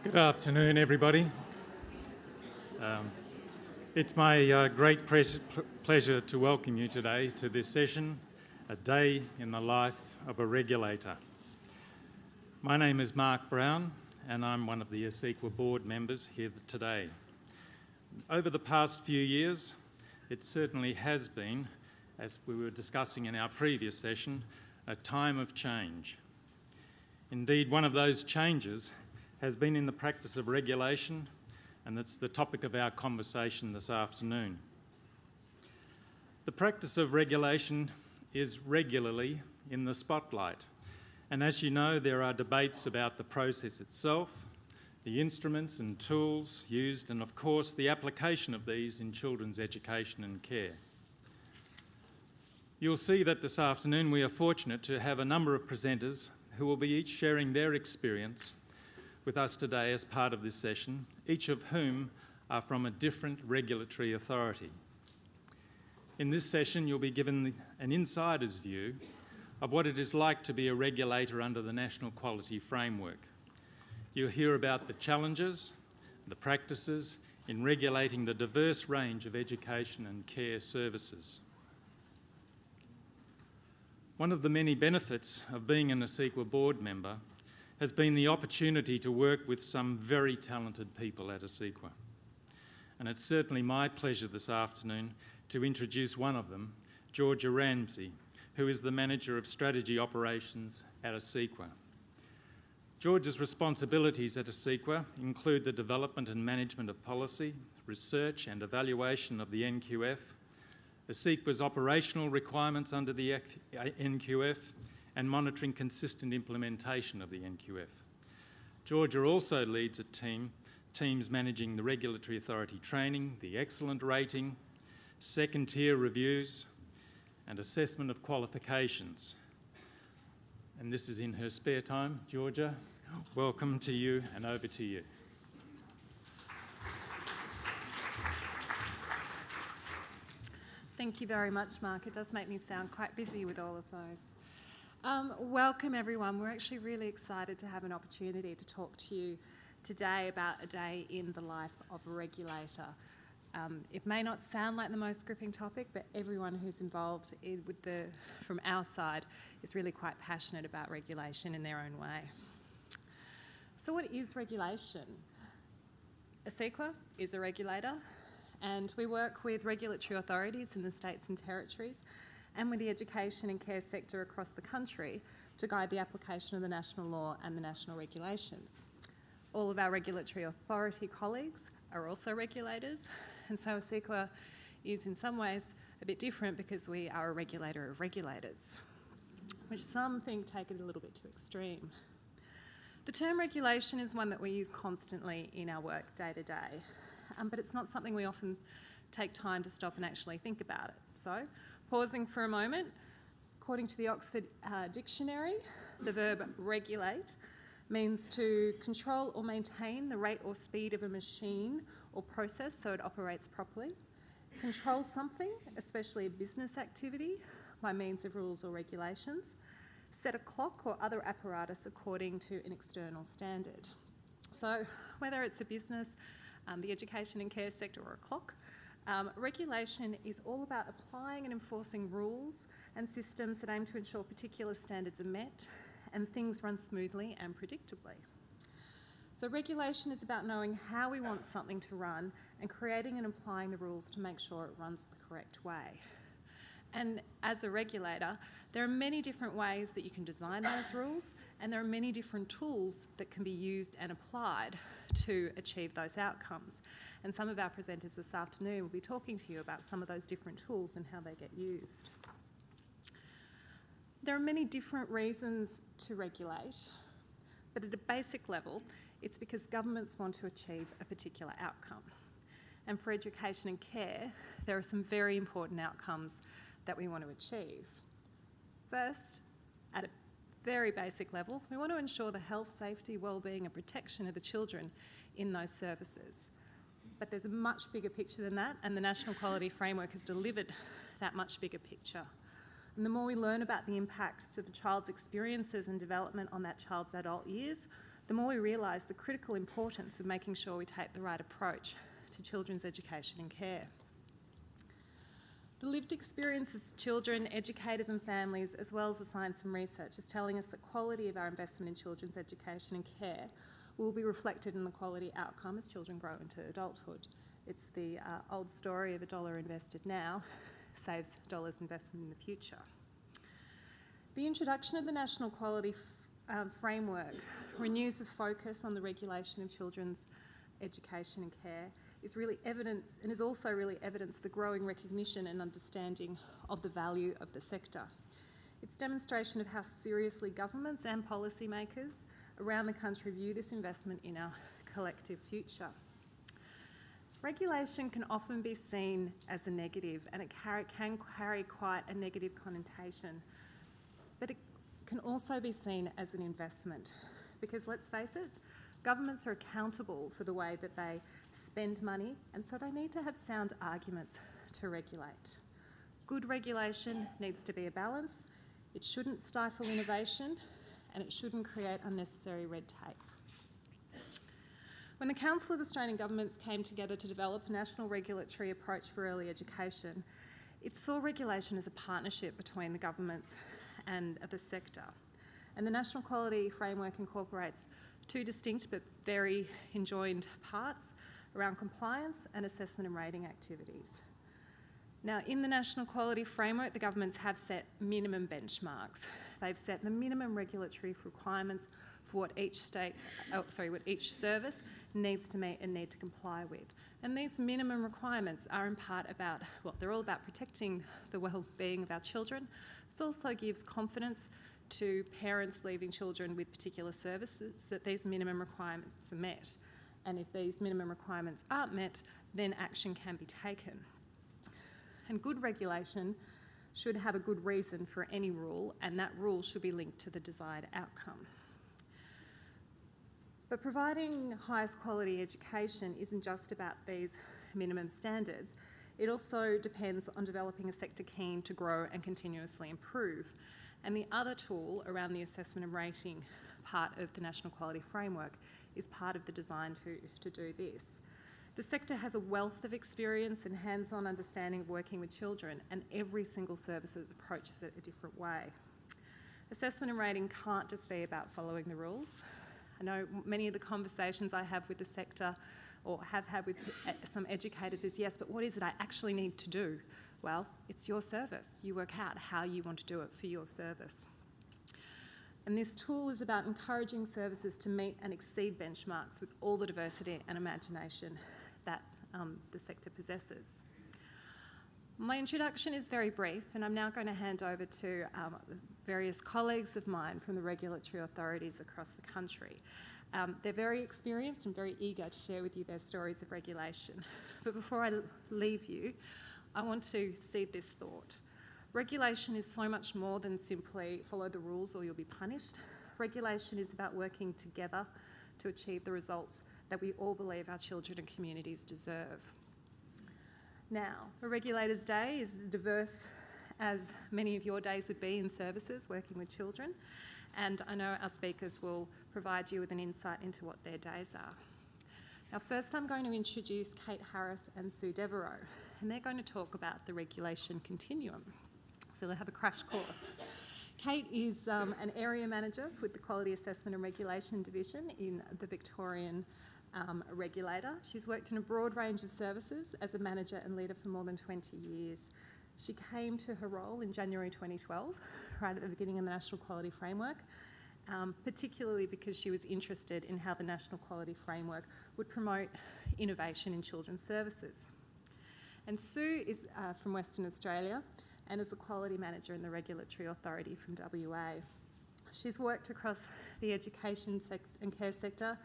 Good afternoon, everybody. It's my great pleasure to welcome you today to this session, A Day in the Life of a Regulator. My name is Mark Brown, and I'm one of the ACECQA board members here today. Over the past few years, it certainly has been, as we were discussing in our previous session, a time of change. Indeed, one of those changes has been in the practice of regulation, and that's the topic of our conversation this afternoon. The practice of regulation is regularly in the spotlight, and as you know, there are debates about the process itself, the instruments and tools used, and of course the application of these in children's education and care. You'll see that this afternoon we are fortunate to have a number of presenters who will be each sharing their experience with us today as part of this session, each of whom are from a different regulatory authority. In this session, you'll be given an insider's view of what it is like to be a regulator under the National Quality Framework. You'll hear about the challenges, the practices in regulating the diverse range of education and care services. One of the many benefits of being an ACECQA board member has been the opportunity to work with some very talented people at ACECQA. And it's certainly my pleasure this afternoon to introduce one of them, Georgia Ramsey, who is the Manager of Strategy Operations at ACECQA. Georgia's responsibilities at ACECQA include the development and management of policy, research and evaluation of the NQF, ACECQA's operational requirements under the NQF, and monitoring consistent implementation of the NQF. Georgia also leads teams managing the regulatory authority training, the excellent rating, second-tier reviews, and assessment of qualifications. And this is in her spare time. Georgia, welcome to you, and over to you. Thank you very much, Mark. It does make me sound quite busy with all of those. Welcome everyone. We're actually really excited to have an opportunity to talk to you today about a day in the life of a regulator. It may not sound like the most gripping topic, but everyone who's involved from our side is really quite passionate about regulation in their own way. So what is regulation? ACECQA is a regulator, and we work with regulatory authorities in the states and territories and with the education and care sector across the country to guide the application of the national law and the national regulations. All of our regulatory authority colleagues are also regulators, and so ACECQA is in some ways a bit different because we are a regulator of regulators, which some think take it a little bit too extreme. The term regulation is one that we use constantly in our work day to day, but it's not something we often take time to stop and actually think about it. So, pausing for a moment, according to the Oxford Dictionary, the verb regulate means to control or maintain the rate or speed of a machine or process so it operates properly, control something, especially a business activity, by means of rules or regulations, set a clock or other apparatus according to an external standard. So whether it's a business, the education and care sector, or a clock, regulation is all about applying and enforcing rules and systems that aim to ensure particular standards are met and things run smoothly and predictably. So regulation is about knowing how we want something to run and creating and applying the rules to make sure it runs the correct way. And as a regulator, there are many different ways that you can design those rules, and there are many different tools that can be used and applied to achieve those outcomes. And some of our presenters this afternoon will be talking to you about some of those different tools and how they get used. There are many different reasons to regulate, but at a basic level, it's because governments want to achieve a particular outcome. And for education and care, there are some very important outcomes that we want to achieve. First, at a very basic level, we want to ensure the health, safety, well-being and protection of the children in those services. But there's a much bigger picture than that, and the National Quality Framework has delivered that much bigger picture. And the more we learn about the impacts of a child's experiences and development on that child's adult years, the more we realise the critical importance of making sure we take the right approach to children's education and care. The lived experiences of children, educators and families, as well as the science and research, is telling us that quality of our investment in children's education and care will be reflected in the quality outcome as children grow into adulthood. It's the old story of $1 invested now saves dollars investment in the future. The introduction of the National Quality Framework renews the focus on the regulation of children's education and care, is really evidence, and is also really evidence the growing recognition and understanding of the value of the sector. It's demonstration of how seriously governments and policymakers around the country view this investment in our collective future. Regulation can often be seen as a negative, and it can carry quite a negative connotation, but it can also be seen as an investment, because let's face it, governments are accountable for the way that they spend money, and so they need to have sound arguments to regulate. Good regulation needs to be a balance. It shouldn't stifle innovation, and it shouldn't create unnecessary red tape. When the Council of Australian Governments came together to develop a national regulatory approach for early education, it saw regulation as a partnership between the governments and the sector. And the National Quality Framework incorporates two distinct but very enjoined parts around compliance and assessment and rating activities. Now, in the National Quality Framework, the governments have set minimum benchmarks. They've set the minimum regulatory requirements for what each service needs to meet and need to comply with. And these minimum requirements are in part about, well, they're all about protecting the well-being of our children. It also gives confidence to parents leaving children with particular services that these minimum requirements are met. And if these minimum requirements aren't met, then action can be taken. And good regulation should have a good reason for any rule, and that rule should be linked to the desired outcome. But providing highest quality education isn't just about these minimum standards. It also depends on developing a sector keen to grow and continuously improve. And the other tool around the assessment and rating part of the National Quality Framework is part of the design to do this. The sector has a wealth of experience and hands-on understanding of working with children, and every single service approaches it a different way. Assessment and rating can't just be about following the rules. I know many of the conversations I have with the sector or have had with some educators is, yes, but what is it I actually need to do? Well, it's your service. You work out how you want to do it for your service. And this tool is about encouraging services to meet and exceed benchmarks with all the diversity and imagination that the sector possesses. My introduction is very brief, and I'm now going to hand over to various colleagues of mine from the regulatory authorities across the country. They're very experienced and very eager to share with you their stories of regulation. But before I leave you, I want to seed this thought. Regulation is so much more than simply follow the rules or you'll be punished. Regulation is about working together to achieve the results that we all believe our children and communities deserve. Now, a Regulator's Day is diverse as many of your days would be in services working with children, and I know our speakers will provide you with an insight into what their days are. Now, first I'm going to introduce Kate Harris and Sue Devereaux, and they're going to talk about the regulation continuum. So they'll have a crash course. Kate is an area manager with the Quality Assessment and Regulation Division in the Victorian Regulator. She's worked in a broad range of services as a manager and leader for more than 20 years. She came to her role in January 2012, right at the beginning of the National Quality Framework, particularly because she was interested in how the National Quality Framework would promote innovation in children's services. And Sue is from Western Australia and is the Quality Manager in the Regulatory Authority from WA. She's worked across the education and care sector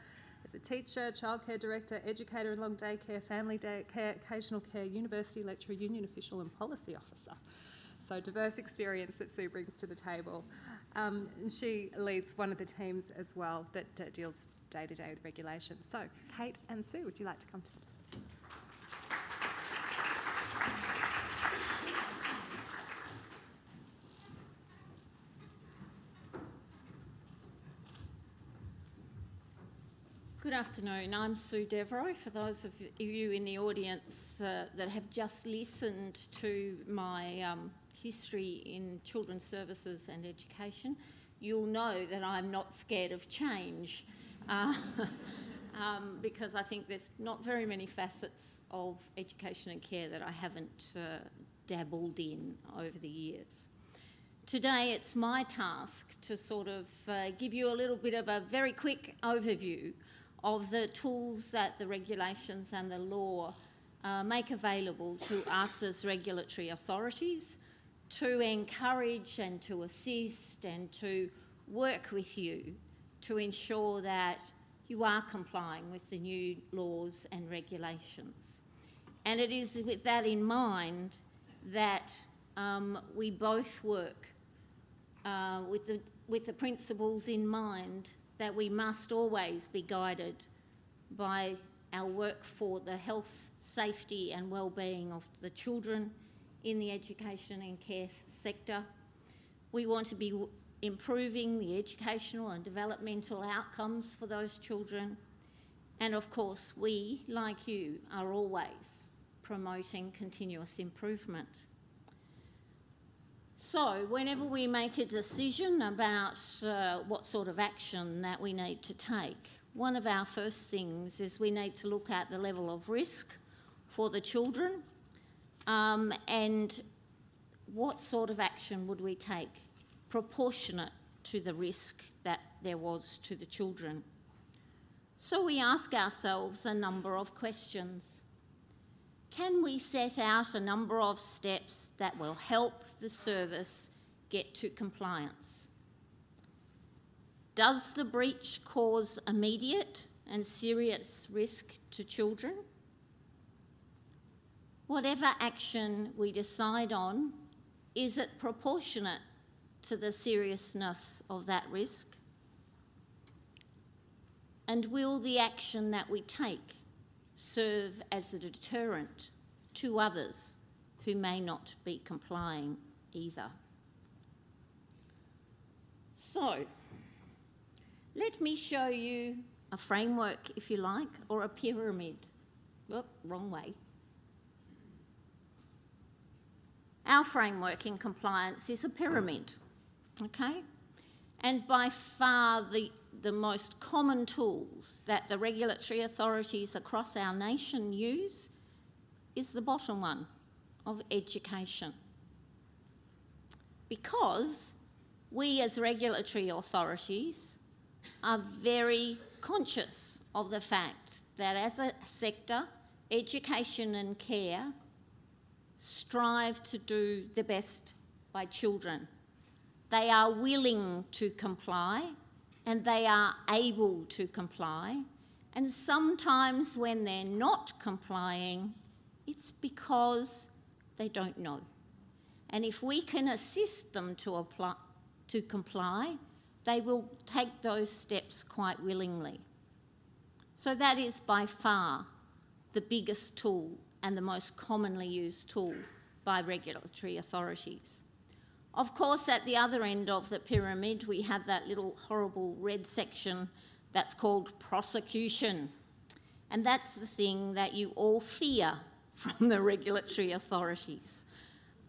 as a teacher, childcare director, educator in long day care, family day care, occasional care, university lecturer, union official and policy officer. So diverse experience that Sue brings to the table. And she leads one of the teams as well that deals day to day with regulation. So Kate and Sue, would you like to come to the table? Good afternoon. I'm Sue Devereux. For those of you in the audience that have just listened to my history in children's services and education, you'll know that I'm not scared of change because I think there's not very many facets of education and care that I haven't dabbled in over the years. Today it's my task to sort of give you a little bit of a very quick overview of the tools that the regulations and the law make available to us as regulatory authorities to encourage and to assist and to work with you to ensure that you are complying with the new laws and regulations. And it is with that in mind that we both work with the principles in mind that we must always be guided by our work for the health, safety and well-being of the children in the education and care sector. We want to be improving the educational and developmental outcomes for those children. And of course, we, like you, are always promoting continuous improvement. So whenever we make a decision about what sort of action that we need to take, one of our first things is we need to look at the level of risk for the children and what sort of action would we take proportionate to the risk that there was to the children. So we ask ourselves a number of questions. Can we set out a number of steps that will help the service get to compliance? Does the breach cause immediate and serious risk to children? Whatever action we decide on, is it proportionate to the seriousness of that risk? And will the action that we take serve as a deterrent to others who may not be complying either? So, let me show you a framework, if you like, or a pyramid. Whoop, wrong way. Our framework in compliance is a pyramid, okay? And by far the most common tools that the regulatory authorities across our nation use is the bottom one of education. Because we as regulatory authorities are very conscious of the fact that as a sector, education and care strive to do the best by children. They are willing to comply and they are able to comply. And sometimes when they're not complying, it's because they don't know. And if we can assist them to comply, they will take those steps quite willingly. So that is by far the biggest tool and the most commonly used tool by regulatory authorities. Of course, at the other end of the pyramid, we have that little horrible red section that's called prosecution. And that's the thing that you all fear from the regulatory authorities.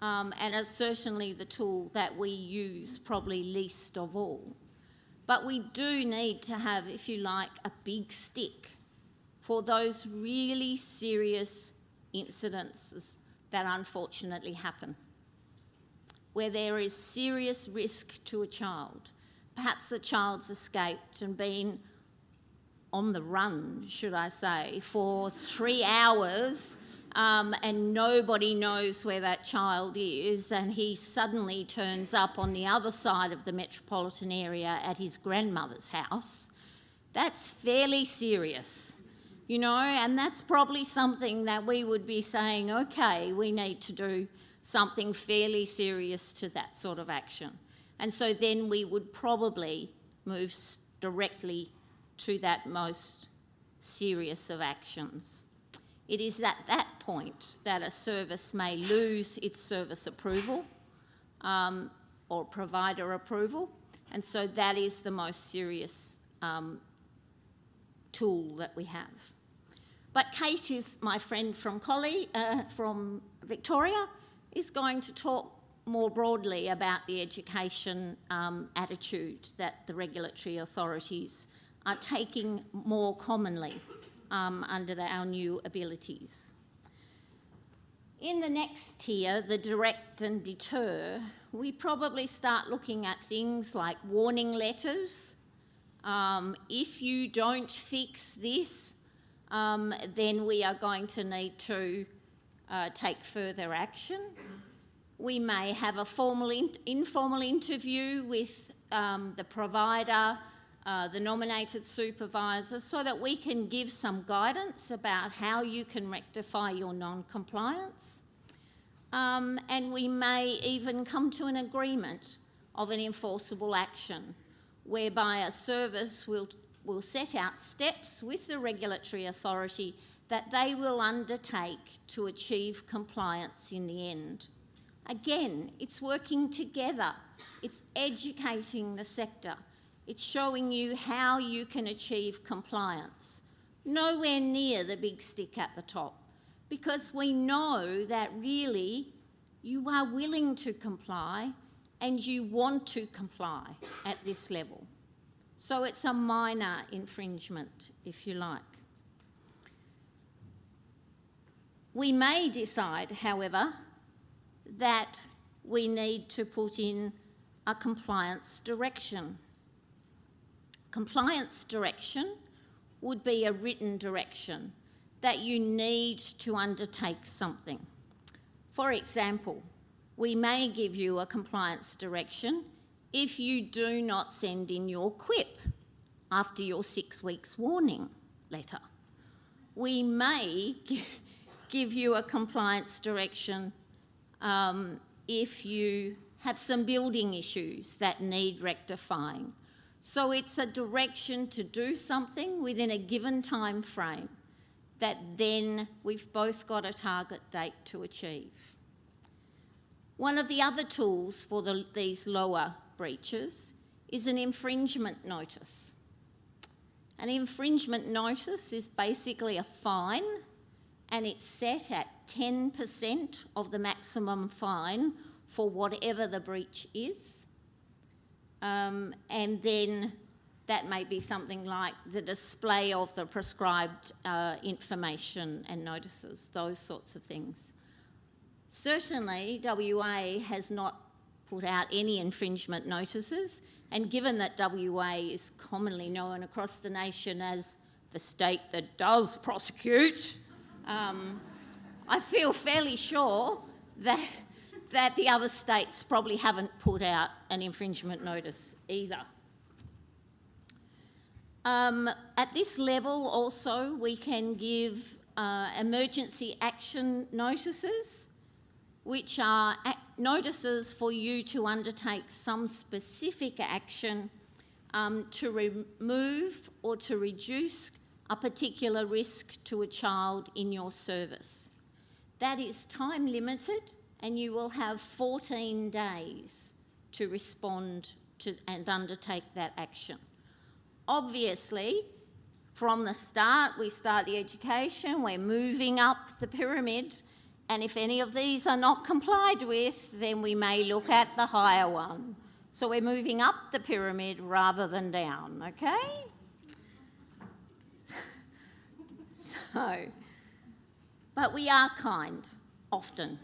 And it's certainly the tool that we use probably least of all. But we do need to have, if you like, a big stick for those really serious incidences that unfortunately happen, where there is serious risk to a child. Perhaps the child's escaped and been on the run, should I say, for 3 hours and nobody knows where that child is, and he suddenly turns up on the other side of the metropolitan area at his grandmother's house. That's fairly serious, you know, and that's probably something that we would be saying, okay, we need to do something fairly serious to that sort of action. And so then we would probably move directly to that most serious of actions. It is at that point that a service may lose its service approval or provider approval, and so that is the most serious tool that we have. But Kate is my friend from Victoria, is going to talk more broadly about the education attitude that the regulatory authorities are taking more commonly under our new abilities. In the next tier, the direct and deter, we probably start looking at things like warning letters. If you don't fix this, then we are going to need to take further action. We may have a formal informal interview with the provider, the nominated supervisor, so that we can give some guidance about how you can rectify your non-compliance. And we may even come to an agreement of an enforceable action, whereby a service will set out steps with the regulatory authority that they will undertake to achieve compliance in the end. Again, it's working together. It's educating the sector. It's showing you how you can achieve compliance. Nowhere near the big stick at the top, because we know that really you are willing to comply and you want to comply at this level. So it's a minor infringement, if you like. We may decide, however, that we need to put in a compliance direction. Compliance direction would be a written direction that you need to undertake something. For example, we may give you a compliance direction if you do not send in your quip after your 6 weeks warning letter. We may give you a compliance direction if you have some building issues that need rectifying. So it's a direction to do something within a given time frame that then we've both got a target date to achieve. One of the other tools for these lower breaches is an infringement notice. An infringement notice is basically a fine, and it's set at 10% of the maximum fine for whatever the breach is. And then that may be something like the display of the prescribed information and notices, those sorts of things. Certainly, WA has not put out any infringement notices, and given that WA is commonly known across the nation as the state that does prosecute, I feel fairly sure that the other states probably haven't put out an infringement notice either. At this level also, we can give emergency action notices, which are notices for you to undertake some specific action to remove or to reduce a particular risk to a child in your service. That is time limited, and you will have 14 days to respond to and undertake that action. Obviously, from the start, we start the education, we're moving up the pyramid, and if any of these are not complied with, then we may look at the higher one. So we're moving up the pyramid rather than down, okay? But we are kind, often.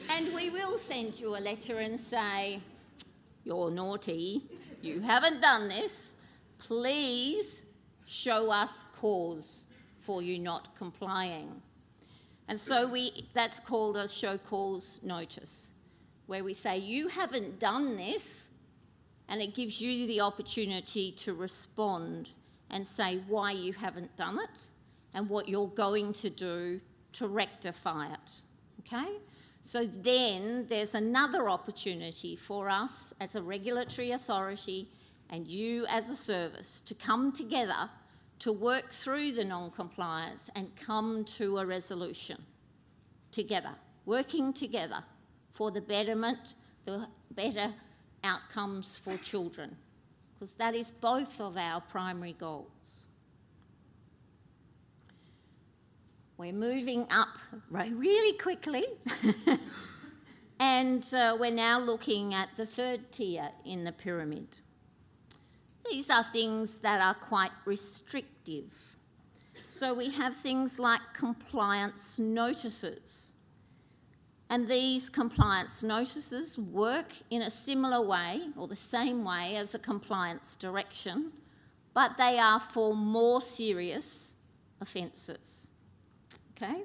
And we will send you a letter and say, you're naughty, you haven't done this, please show us cause for you not complying. And so that's called a show cause notice, where we say you haven't done this, and it gives you the opportunity to respond and say why you haven't done it and what you're going to do to rectify it, okay? So then there's another opportunity for us as a regulatory authority and you as a service to come together to work through the non-compliance and come to a resolution together, working together for the betterment, the better outcomes for children. because that is both of our primary goals. We're moving up really quickly and we're now looking at the third tier in the pyramid. These are things that are quite restrictive. So we have things like compliance notices. And these compliance notices work in a similar way or the same way as a compliance direction, but they are for more serious offences. Okay?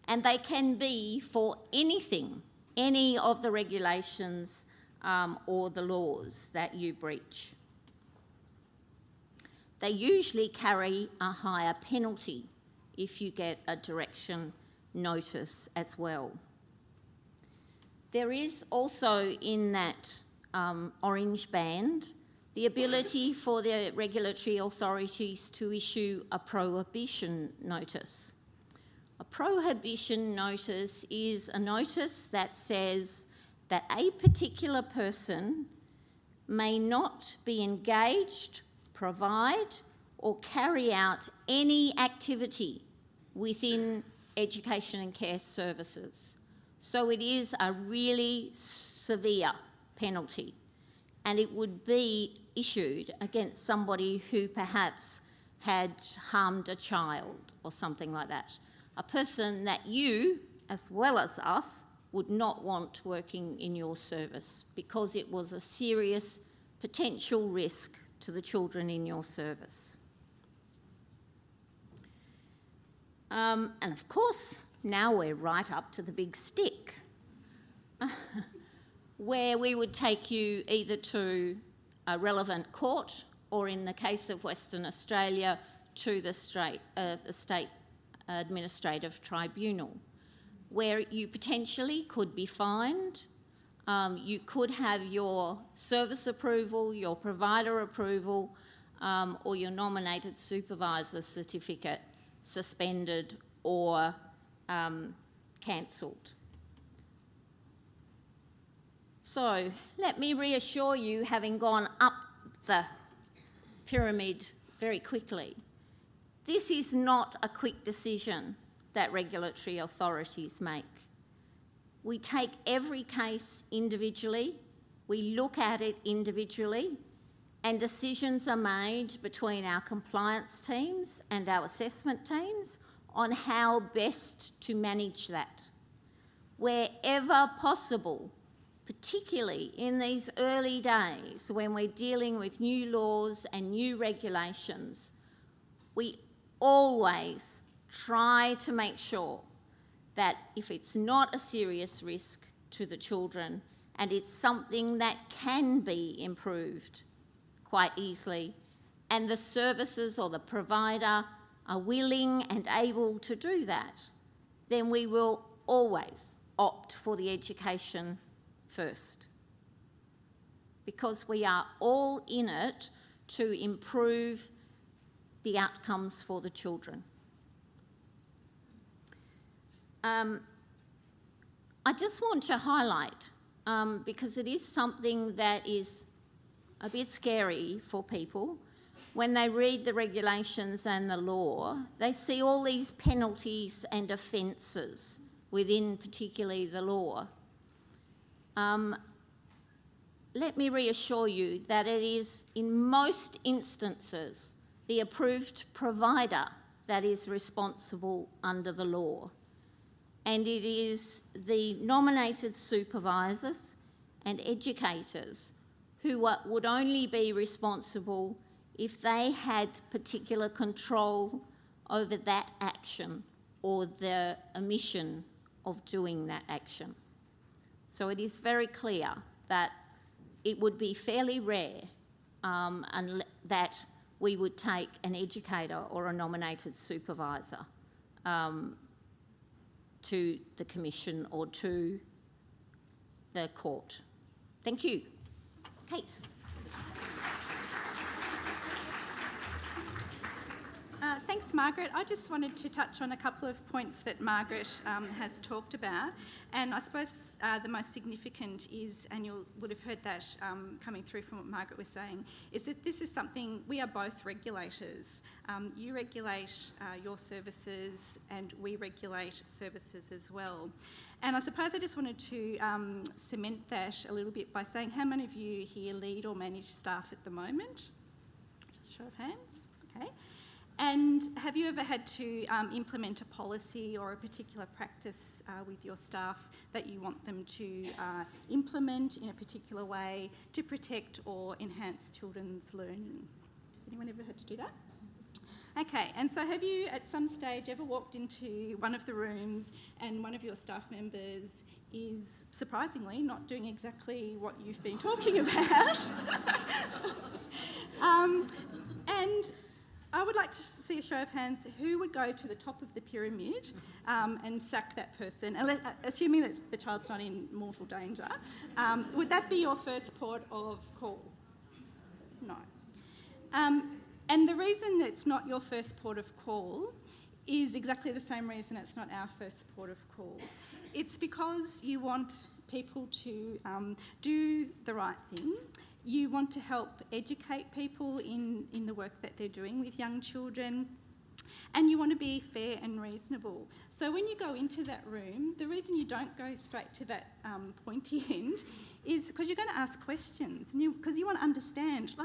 And they can be for anything, any of the regulations or the laws that you breach. They usually carry a higher penalty if you get a direction notice as well. There is also in that orange band the ability for the regulatory authorities to issue a prohibition notice. A prohibition notice is a notice that says that a particular person may not be engaged, provide, or carry out any activity within education and care services. So it is a really severe penalty, and it would be issued against somebody who perhaps had harmed a child or something like that. A person that you, as well as us, would not want working in your service because it was a serious potential risk to the children in your service. And of course, now we're right up to the big stick, where we would take you either to a relevant court or, in the case of Western Australia, to the state administrative tribunal, where you potentially could be fined. You could have your service approval, your provider approval, or your nominated supervisor certificate suspended or cancelled. So let me reassure you, having gone up the pyramid very quickly, this is not a quick decision that regulatory authorities make. We take every case individually, we look at it individually, and decisions are made between our compliance teams and our assessment teams on how best to manage that. Wherever possible, particularly in these early days when we're dealing with new laws and new regulations, we always try to make sure that if it's not a serious risk to the children and it's something that can be improved quite easily, and the services or the provider are willing and able to do that, then we will always opt for the education first. Because we are all in it to improve the outcomes for the children. I just want to highlight, because it is something that is a bit scary for people, when they read the regulations and the law, they see all these penalties and offences within particularly the law. Let me reassure you that it is, in most instances, the approved provider that is responsible under the law. And it is the nominated supervisors and educators who would only be responsible if they had particular control over that action or the omission of doing that action. So it is very clear that it would be fairly rare that we would take an educator or a nominated supervisor to the Commission or to the court. Thank you. Kate. Thanks Thanks, Margaret. I just wanted to touch on a couple of points that Margaret has talked about. And I suppose the most significant is, and you would have heard that coming through from what Margaret was saying, is that this is something, we are both regulators. You regulate your services and we regulate services as well. And I suppose I just wanted to cement that a little bit by saying, how many of you here lead or manage staff at the moment? Just a show of hands. Okay. And have you ever had to implement a policy or a particular practice with your staff that you want them to implement in a particular way to protect or enhance children's learning? Has anyone ever had to do that? Okay, and so have you at some stage ever walked into one of the rooms and one of your staff members is surprisingly not doing exactly what you've been talking about? And I would like to see a show of hands who would go to the top of the pyramid and sack that person, assuming that the child's not in mortal danger. Would that be your first port of call? No. And the reason that it's not your first port of call is exactly the same reason it's not our first port of call. It's because you want people to do the right thing. You want to help educate people in the work that they're doing with young children, and you want to be fair and reasonable. So when you go into that room, the reason you don't go straight to that pointy end is because you're going to ask questions, because you want to understand,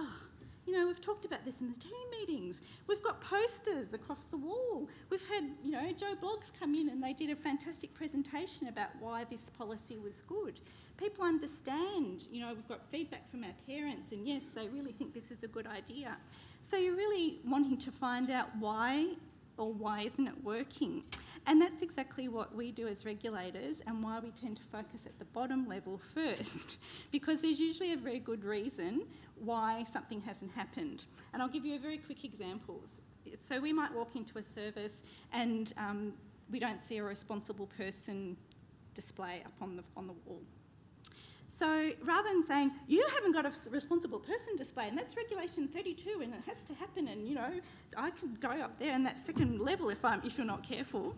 we've talked about this in the team meetings. We've got posters across the wall. We've had, Joe Bloggs come in and they did a fantastic presentation about why this policy was good. People understand, we've got feedback from our parents and yes, they really think this is a good idea. So you're really wanting to find out why or why isn't it working. And that's exactly what we do as regulators and why we tend to focus at the bottom level first, because there's usually a very good reason why something hasn't happened. And I'll give you a very quick example. So we might walk into a service and we don't see a responsible person display up on the wall. So rather than saying, you haven't got a responsible person display, and that's regulation 32 and it has to happen, and I can go up there in that second level if you're not careful,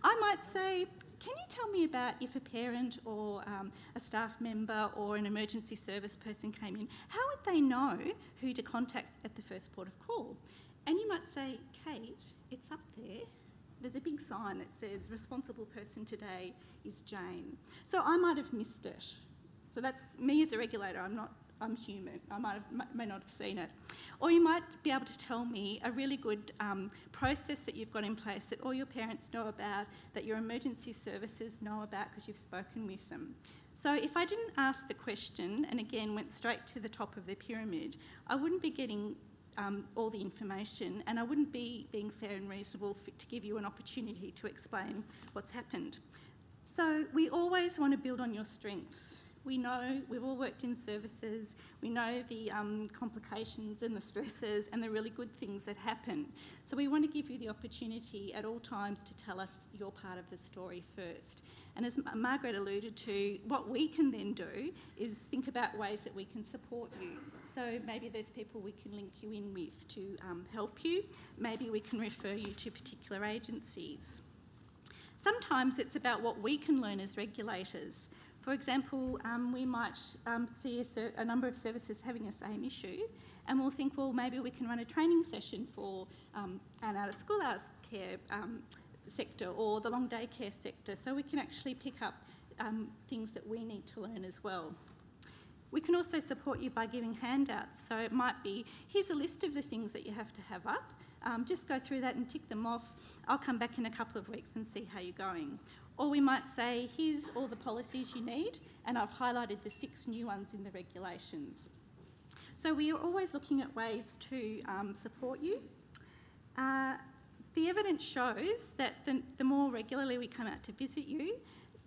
I might say, can you tell me about if a parent or a staff member or an emergency service person came in, how would they know who to contact at the first port of call? And you might say, Kate, it's up there. There's a big sign that says responsible person today is Jane. So I might have missed it. So that's me as a regulator, I'm human. I may not have seen it. Or you might be able to tell me a really good process that you've got in place that all your parents know about, that your emergency services know about because you've spoken with them. So if I didn't ask the question and again went straight to the top of the pyramid, I wouldn't be getting all the information and I wouldn't be being fair and reasonable to give you an opportunity to explain what's happened. So we always want to build on your strengths. We know, we've all worked in services, we know the complications and the stresses and the really good things that happen. So we want to give you the opportunity at all times to tell us your part of the story first. And as Margaret alluded to, what we can then do is think about ways that we can support you. So maybe there's people we can link you in with to help you. Maybe we can refer you to particular agencies. Sometimes it's about what we can learn as regulators. For example, we might see a number of services having the same issue and we'll think, well, maybe we can run a training session for an out-of-school hours care sector or the long day care sector, so we can actually pick up things that we need to learn as well. We can also support you by giving handouts. So it might be, here's a list of the things that you have to have up. Just go through that and tick them off. I'll come back in a couple of weeks and see how you're going. Or we might say, here's all the policies you need, and I've highlighted the 6 new ones in the regulations. So we are always looking at ways to support you. The evidence shows that the more regularly we come out to visit you,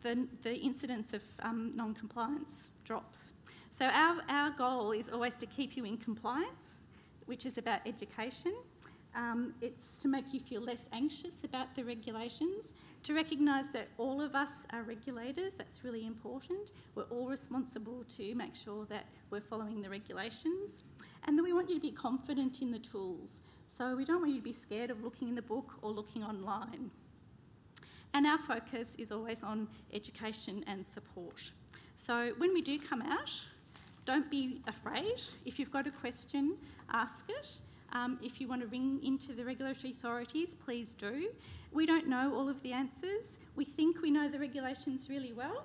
the incidence of non-compliance drops. So our goal is always to keep you in compliance, which is about education. It's to make you feel less anxious about the regulations, to recognise that all of us are regulators, that's really important. We're all responsible to make sure that we're following the regulations. And then we want you to be confident in the tools. So we don't want you to be scared of looking in the book or looking online. And our focus is always on education and support. So when we do come out, don't be afraid. If you've got a question, ask it. If you want to ring into the regulatory authorities, please do. We don't know all of the answers. We think we know the regulations really well.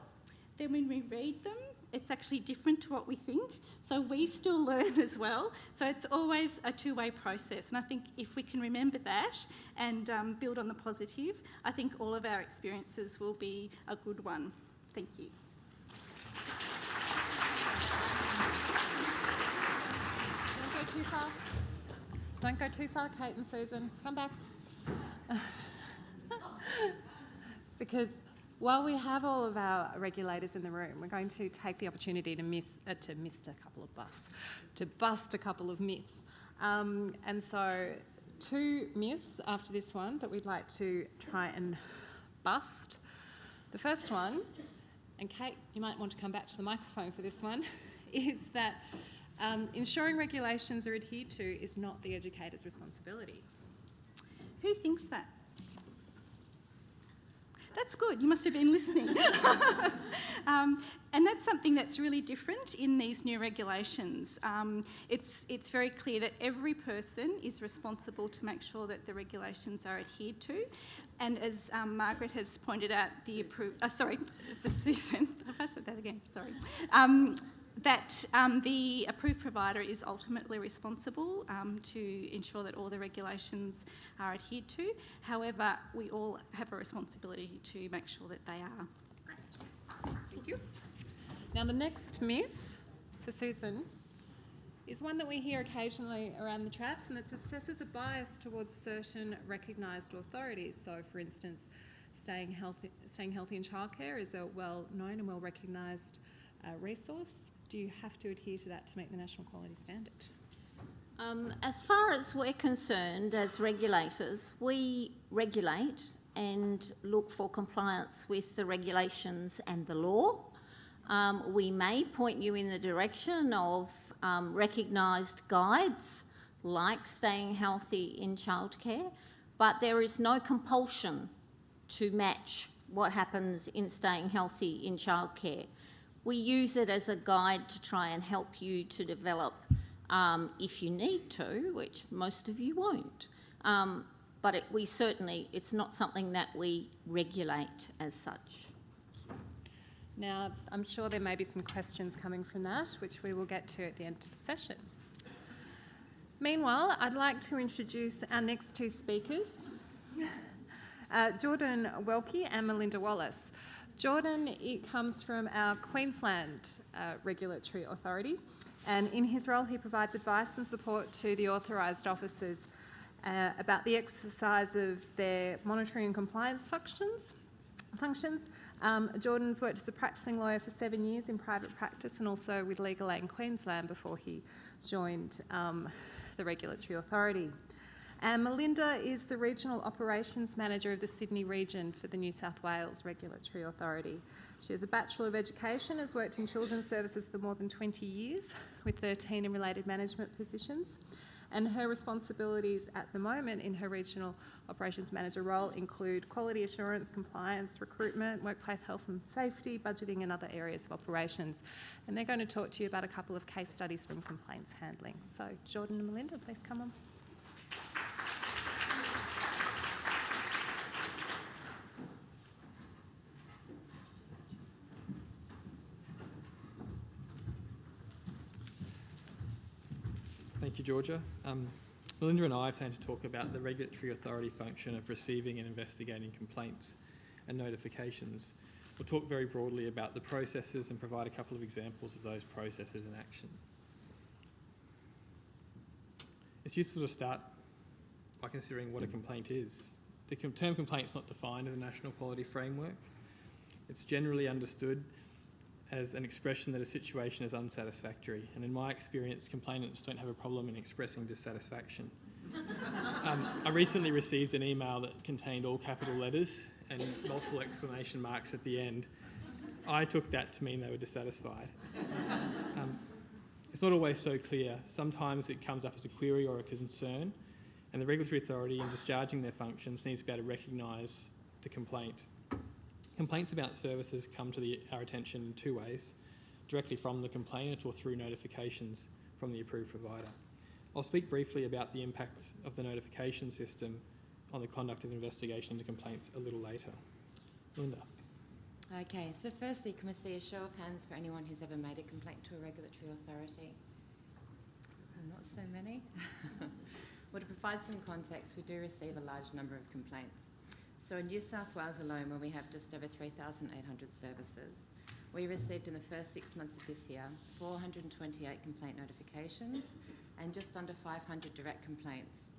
Then when we read them, it's actually different to what we think. So we still learn as well. So it's always a two-way process. And I think if we can remember that and build on the positive, I think all of our experiences will be a good one. Thank you. Don't go too far. Don't go too far, Kate and Susan. Come back. Because while we have all of our regulators in the room, we're going to take the opportunity to bust a couple of myths. And so 2 myths after this one that we'd like to try and bust. The first one, and Kate, you might want to come back to the microphone for this one, is that ensuring regulations are adhered to is not the educator's responsibility. Who thinks that? That's good, you must have been listening. And that's something that's really different in these new regulations. It's very clear that every person is responsible to make sure that the regulations are adhered to. And as Margaret has pointed out, Susan, if I said that again, sorry. That the approved provider is ultimately responsible to ensure that all the regulations are adhered to. However, we all have a responsibility to make sure that they are. Thank you. Now, the next myth for Susan is one that we hear occasionally around the traps, and it assesses a bias towards certain recognised authorities. So, for instance, staying healthy in childcare is a well-known and well-recognised resource. Do you have to adhere to that to meet the national quality standard? As far as we're concerned, as regulators, we regulate and look for compliance with the regulations and the law. We may point you in the direction of recognised guides like staying healthy in childcare, but there is no compulsion to match what happens in staying healthy in childcare. We use it as a guide to try and help you to develop if you need to, which most of you won't. But it's not something that we regulate as such. Now, I'm sure there may be some questions coming from that, which we will get to at the end of the session. Meanwhile, I'd like to introduce our next 2 speakers, Jordan Welke and Melinda Wallace. Jordan comes from our Queensland Regulatory Authority, and in his role he provides advice and support to the authorised officers about the exercise of their monitoring and compliance functions. Jordan's worked as a practising lawyer for 7 years in private practice and also with Legal Aid in Queensland before he joined the Regulatory Authority. And Melinda is the Regional Operations Manager of the Sydney region for the New South Wales Regulatory Authority. She has a Bachelor of Education, has worked in children's services for more than 20 years, with 13 in related management positions. And her responsibilities at the moment in her Regional Operations Manager role include quality assurance, compliance, recruitment, workplace health and safety, budgeting and other areas of operations. And they're going to talk to you about a couple of case studies from complaints handling. So Jordan and Melinda, please come on. Thank you, Georgia. Melinda and I plan to talk about the regulatory authority function of receiving and investigating complaints and notifications. We'll talk very broadly about the processes and provide a couple of examples of those processes in action. It's useful to start by considering what a complaint is. The term complaint is not defined in the National Quality Framework. It's generally understood as an expression that a situation is unsatisfactory, and in my experience, complainants don't have a problem in expressing dissatisfaction. I recently received an email that contained all capital letters and multiple exclamation marks at the end. I took that to mean they were dissatisfied. it's not always so clear. Sometimes it comes up as a query or a concern, and the regulatory authority, in discharging their functions, needs to be able to recognise the complaint. Complaints about services come to our attention in two ways: directly from the complainant or through notifications from the approved provider. I'll speak briefly about the impact of the notification system on the conduct of investigation into complaints a little later. Linda. Okay, so firstly, can we see a show of hands for anyone who's ever made a complaint to a regulatory authority? Not so many. Well, to provide some context, we do receive a large number of complaints. So in New South Wales alone, where we have just over 3,800 services, we received in the first 6 months of this year 428 complaint notifications and just under 500 direct complaints,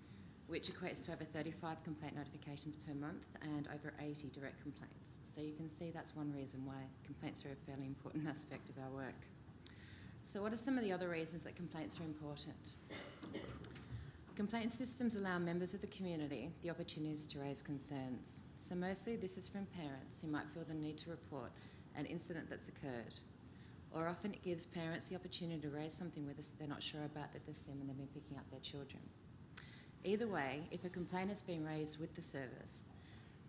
which equates to over 35 complaint notifications per month and over 80 direct complaints. So you can see that's one reason why complaints are a fairly important aspect of our work. So what are some of the other reasons that complaints are important? Complaint systems allow members of the community the opportunities to raise concerns. So mostly this is from parents who might feel the need to report an incident that's occurred. Or often it gives parents the opportunity to raise something with us that they're not sure about that they've seen when they've been picking up their children. Either way, if a complaint has been raised with the service,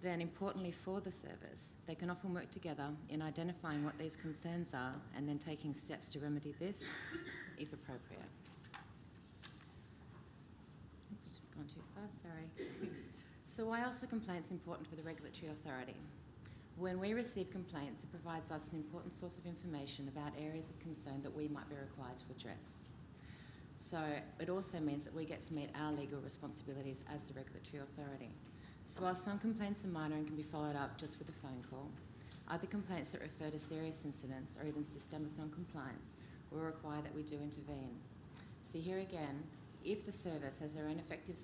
then importantly for the service, they can often work together in identifying what these concerns are and then taking steps to remedy this if appropriate. Just gone too fast, sorry. So why else are complaints important for the regulatory authority? When we receive complaints, it provides us an important source of information about areas of concern that we might be required to address. So it also means that we get to meet our legal responsibilities as the regulatory authority. So while some complaints are minor and can be followed up just with a phone call, other complaints that refer to serious incidents or even systemic non-compliance will require that we do intervene. So here again, if the service has their own effective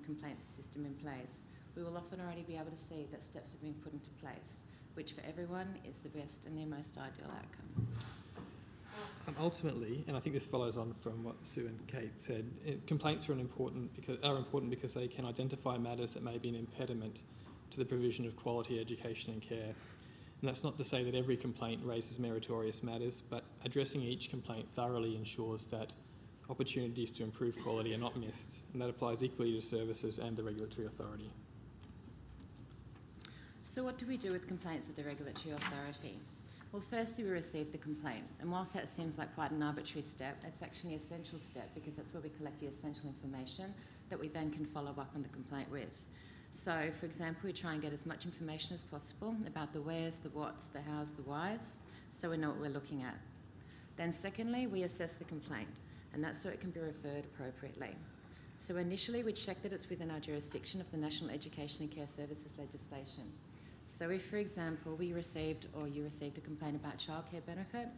complaints system in place, we will often already be able to see that steps have been put into place, which for everyone is the best and the most ideal outcome. Ultimately, and I think this follows on from what Sue and Kate said, complaints are important because they can identify matters that may be an impediment to the provision of quality education and care. And that's not to say that every complaint raises meritorious matters, but addressing each complaint thoroughly ensures that opportunities to improve quality are not missed, and that applies equally to services and the regulatory authority. So what do we do with complaints at the regulatory authority? Well, firstly, we receive the complaint, and whilst that seems like quite an arbitrary step, it's actually an essential step because that's where we collect the essential information that we then can follow up on the complaint with. So, for example, we try and get as much information as possible about the wheres, the whats, the hows, the whys, so we know what we're looking at. Then secondly, we assess the complaint, and that's so it can be referred appropriately. So initially, we check that it's within our jurisdiction of the National Education and Care Services legislation. So if, for example, you received a complaint about childcare benefit,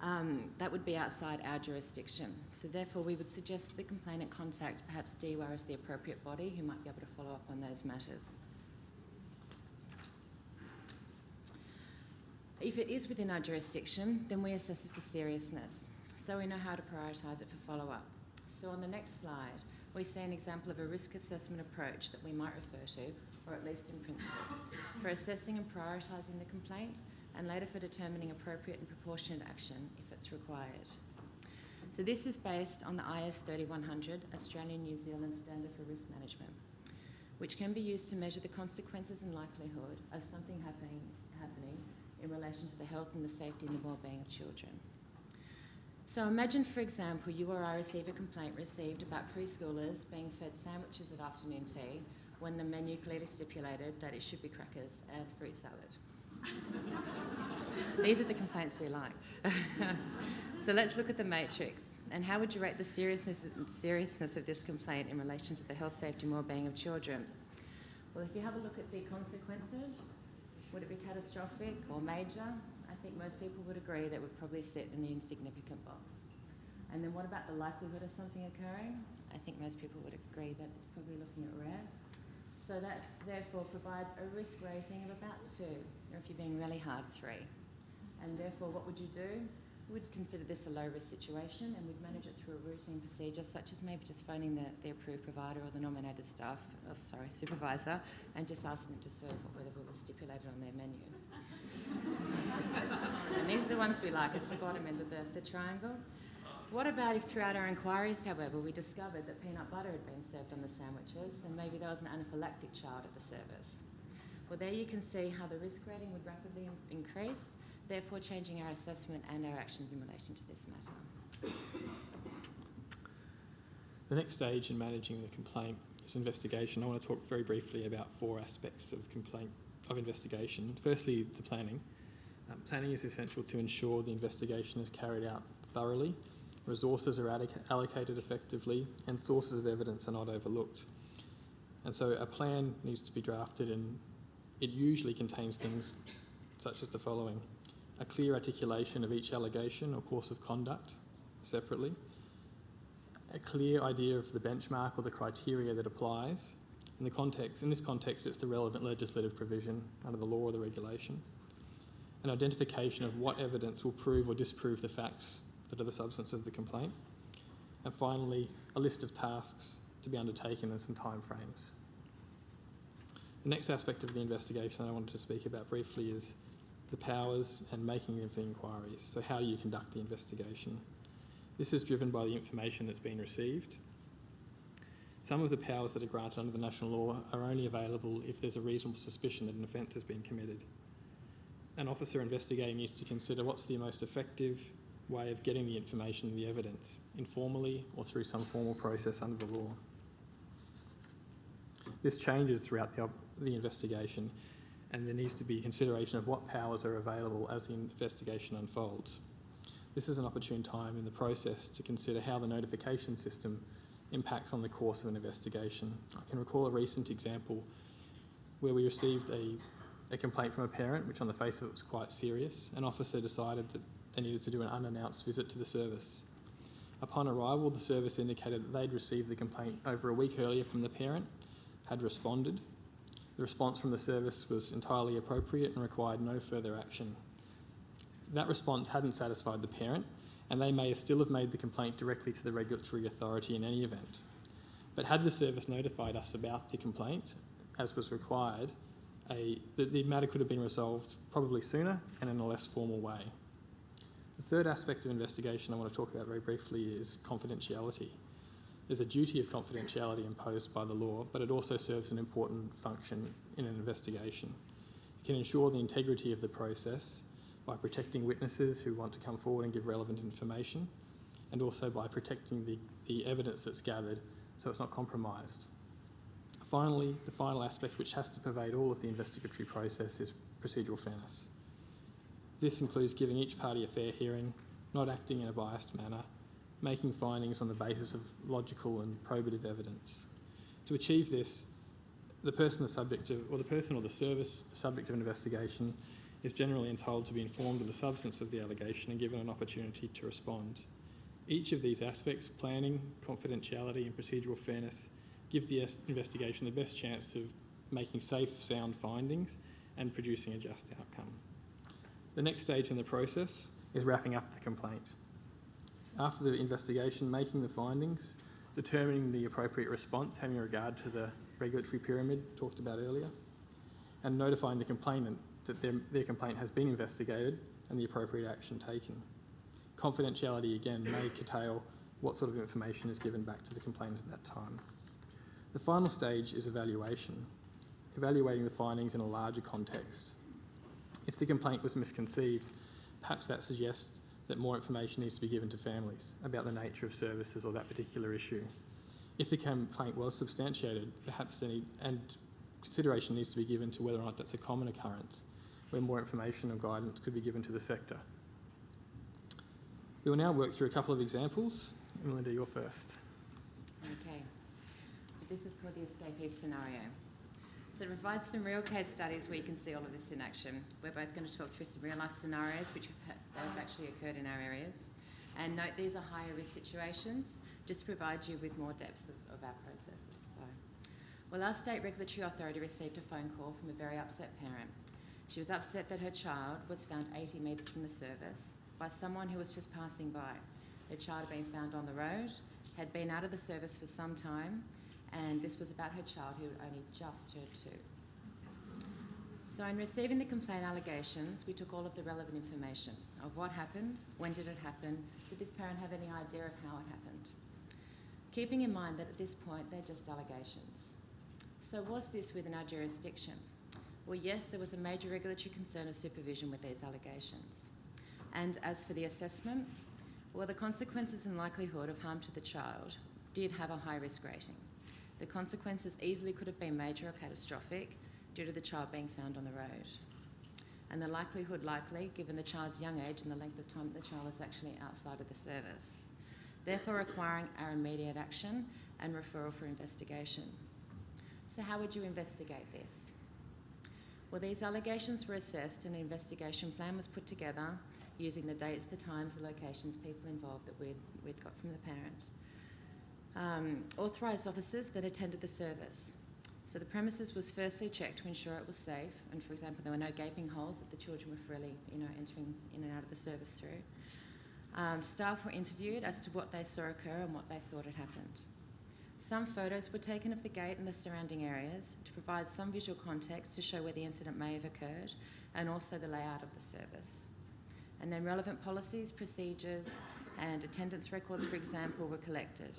that would be outside our jurisdiction. So therefore, we would suggest that the complainant contact perhaps DWAR as the appropriate body who might be able to follow up on those matters. If it is within our jurisdiction, then we assess it for seriousness. So we know how to prioritise it for follow-up. So on the next slide, we see an example of a risk assessment approach that we might refer to, or at least in principle, for assessing and prioritising the complaint and later for determining appropriate and proportionate action if it's required. So this is based on the IS 3100, Australian New Zealand Standard for Risk Management, which can be used to measure the consequences and likelihood of something happening in relation to the health and the safety and the well-being of children. So imagine, for example, you or I receive a complaint received about preschoolers being fed sandwiches at afternoon tea when the menu clearly stipulated that it should be crackers and fruit salad. These are the complaints we like. So let's look at the matrix. And how would you rate the seriousness of this complaint in relation to the health, safety and well-being of children? Well, if you have a look at the consequences, would it be catastrophic or major? I think most people would agree that would probably sit in the insignificant box. And then what about the likelihood of something occurring? I think most people would agree that it's probably looking at rare. So that therefore provides a risk rating of about 2, or if you're being really hard, 3. And therefore what would you do? We'd consider this a low risk situation and we'd manage it through a routine procedure such as maybe just phoning the approved provider or the nominated supervisor and just asking them to serve whatever was stipulated on their menu. And these are the ones we like. It's the bottom end of the triangle. What about if throughout our inquiries, however, we discovered that peanut butter had been served on the sandwiches and maybe there was an anaphylactic child at the service? Well, there you can see how the risk rating would rapidly increase, therefore changing our assessment and our actions in relation to this matter. The next stage in managing the complaint is investigation. I want to talk very briefly about 4 aspects of investigation. Firstly, the planning. Planning is essential to ensure the investigation is carried out thoroughly, resources are allocated effectively, and sources of evidence are not overlooked. And so a plan needs to be drafted, and it usually contains things such as the following: a clear articulation of each allegation or course of conduct separately, a clear idea of the benchmark or the criteria that applies. In this context, it's the relevant legislative provision under the law or the regulation. An identification of what evidence will prove or disprove the facts that are the substance of the complaint. And finally, a list of tasks to be undertaken and some time frames. The next aspect of the investigation I wanted to speak about briefly is the powers and making of the inquiries. So how do you conduct the investigation? This is driven by the information that's been received. Some of the powers that are granted under the national law are only available if there's a reasonable suspicion that an offence has been committed. An officer investigating needs to consider what's the most effective way of getting the information and the evidence, informally or through some formal process under the law. This changes throughout the investigation, and there needs to be consideration of what powers are available as the investigation unfolds. This is an opportune time in the process to consider how the notification system impacts on the course of an investigation. I can recall a recent example where we received a complaint from a parent, which on the face of it was quite serious. An officer decided that they needed to do an unannounced visit to the service. Upon arrival, the service indicated that they'd received the complaint over a week earlier from the parent, had responded. The response from the service was entirely appropriate and required no further action. That response hadn't satisfied the parent, and they may still have made the complaint directly to the regulatory authority in any event. But had the service notified us about the complaint, as was required, the matter could have been resolved probably sooner and in a less formal way. The third aspect of investigation I want to talk about very briefly is confidentiality. There's a duty of confidentiality imposed by the law, but it also serves an important function in an investigation. It can ensure the integrity of the process by protecting witnesses who want to come forward and give relevant information, and also by protecting the evidence that's gathered so it's not compromised. Finally, the final aspect which has to pervade all of the investigatory process is procedural fairness. This includes giving each party a fair hearing, not acting in a biased manner, making findings on the basis of logical and probative evidence. To achieve this, the person or the service subject of an investigation is generally entitled to be informed of the substance of the allegation and given an opportunity to respond. Each of these aspects, planning, confidentiality and procedural fairness, give the investigation the best chance of making safe, sound findings and producing a just outcome. The next stage in the process is wrapping up the complaint. After the investigation, making the findings, determining the appropriate response, having regard to the regulatory pyramid talked about earlier, and notifying the complainant that their complaint has been investigated and the appropriate action taken. Confidentiality, again, may curtail what sort of information is given back to the complainant at that time. The final stage is evaluating the findings in a larger context. If the complaint was misconceived, perhaps that suggests that more information needs to be given to families about the nature of services or that particular issue. If the complaint was substantiated, perhaps consideration needs to be given to whether or not that's a common occurrence, where more information or guidance could be given to the sector. We will now work through a couple of examples. Melinda, you're first. Okay, so this is called the escapee scenario. So it provides some real case studies where you can see all of this in action. We're both going to talk through some real life scenarios which have actually occurred in our areas. And note these are higher risk situations, just to provide you with more depth of our processes. So, well, our state regulatory authority received a phone call from a very upset parent. She was upset that her child was found 80 metres from the service by someone who was just passing by. Her child had been found on the road, had been out of the service for some time, and this was about her child who had only just turned 2. So in receiving the complaint allegations, we took all of the relevant information of what happened, when did it happen, did this parent have any idea of how it happened? Keeping in mind that at this point they're just allegations. So was this within our jurisdiction? Well, yes, there was a major regulatory concern of supervision with these allegations. And as for the assessment, well, the consequences and likelihood of harm to the child did have a high risk rating. The consequences easily could have been major or catastrophic due to the child being found on the road. And the likelihood likely, given the child's young age and the length of time the child is actually outside of the service, therefore requiring our immediate action and referral for investigation. So how would you investigate this? Well, these allegations were assessed and an investigation plan was put together using the dates, the times, the locations, people involved that we'd got from the parent. Authorised officers that attended the service. So the premises was firstly checked to ensure it was safe, and for example, there were no gaping holes that the children were freely, entering in and out of the service through. Staff were interviewed as to what they saw occur and what they thought had happened. Some photos were taken of the gate and the surrounding areas to provide some visual context to show where the incident may have occurred, and also the layout of the service. And then relevant policies, procedures, and attendance records, for example, were collected.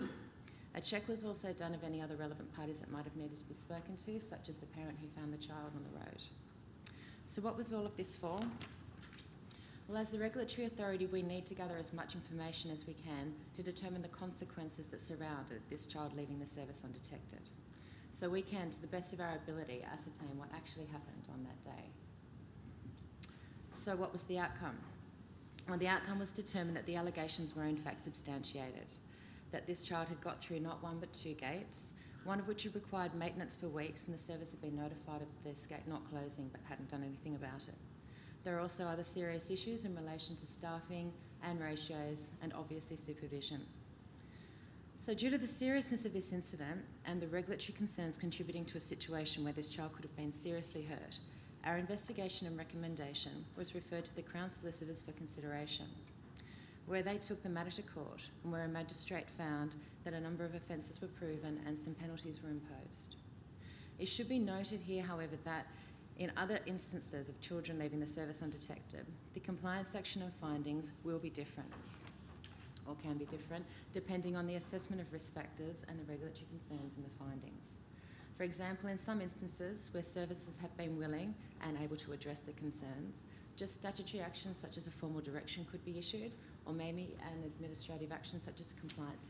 A check was also done of any other relevant parties that might have needed to be spoken to, such as the parent who found the child on the road. So what was all of this for? Well, as the regulatory authority, we need to gather as much information as we can to determine the consequences that surrounded this child leaving the service undetected. So we can, to the best of our ability, ascertain what actually happened on that day. So what was the outcome? Well, the outcome was determined that the allegations were in fact substantiated, that this child had got through not one but two gates, one of which had required maintenance for weeks, and the service had been notified of this gate not closing but hadn't done anything about it. There are also other serious issues in relation to staffing and ratios and obviously supervision. So due to the seriousness of this incident and the regulatory concerns contributing to a situation where this child could have been seriously hurt, our investigation and recommendation was referred to the Crown Solicitors for consideration, where they took the matter to court and where a magistrate found that a number of offences were proven and some penalties were imposed. It should be noted here, however, that in other instances of children leaving the service undetected, the compliance section and findings will be different, or can be different, depending on the assessment of risk factors and the regulatory concerns in the findings. For example, in some instances where services have been willing and able to address the concerns, just statutory actions such as a formal direction could be issued, or maybe an administrative action such as a compliance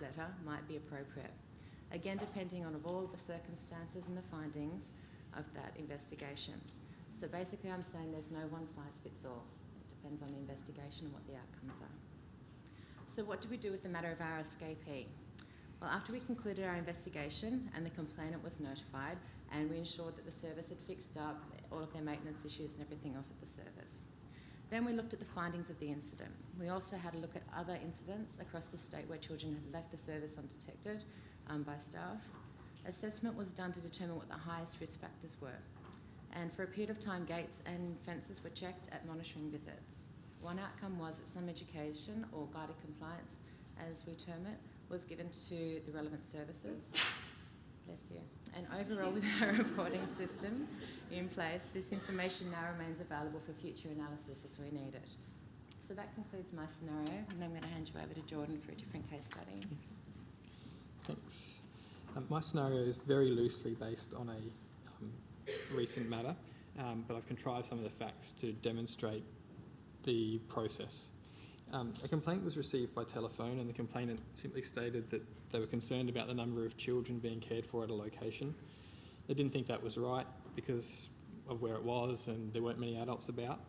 letter might be appropriate. Again, depending on all the circumstances and the findings of that investigation. So basically I'm saying there's no one size fits all. It depends on the investigation and what the outcomes are. So what do we do with the matter of our escapee? Well, after we concluded our investigation and the complainant was notified, and we ensured that the service had fixed up all of their maintenance issues and everything else at the service. Then we looked at the findings of the incident. We also had a look at other incidents across the state where children had left the service undetected by staff. Assessment was done to determine what the highest risk factors were. And for a period of time, gates and fences were checked at monitoring visits. One outcome was that some education, or guided compliance as we term it, was given to the relevant services. Bless you. And overall, with our reporting systems in place, this information now remains available for future analysis as we need it. So that concludes my scenario, and I'm going to hand you over to Jordan for a different case study. Thanks. My scenario is very loosely based on a recent matter, but I've contrived some of the facts to demonstrate the process. A complaint was received by telephone, and the complainant simply stated that they were concerned about the number of children being cared for at a location. They didn't think that was right because of where it was and there weren't many adults about.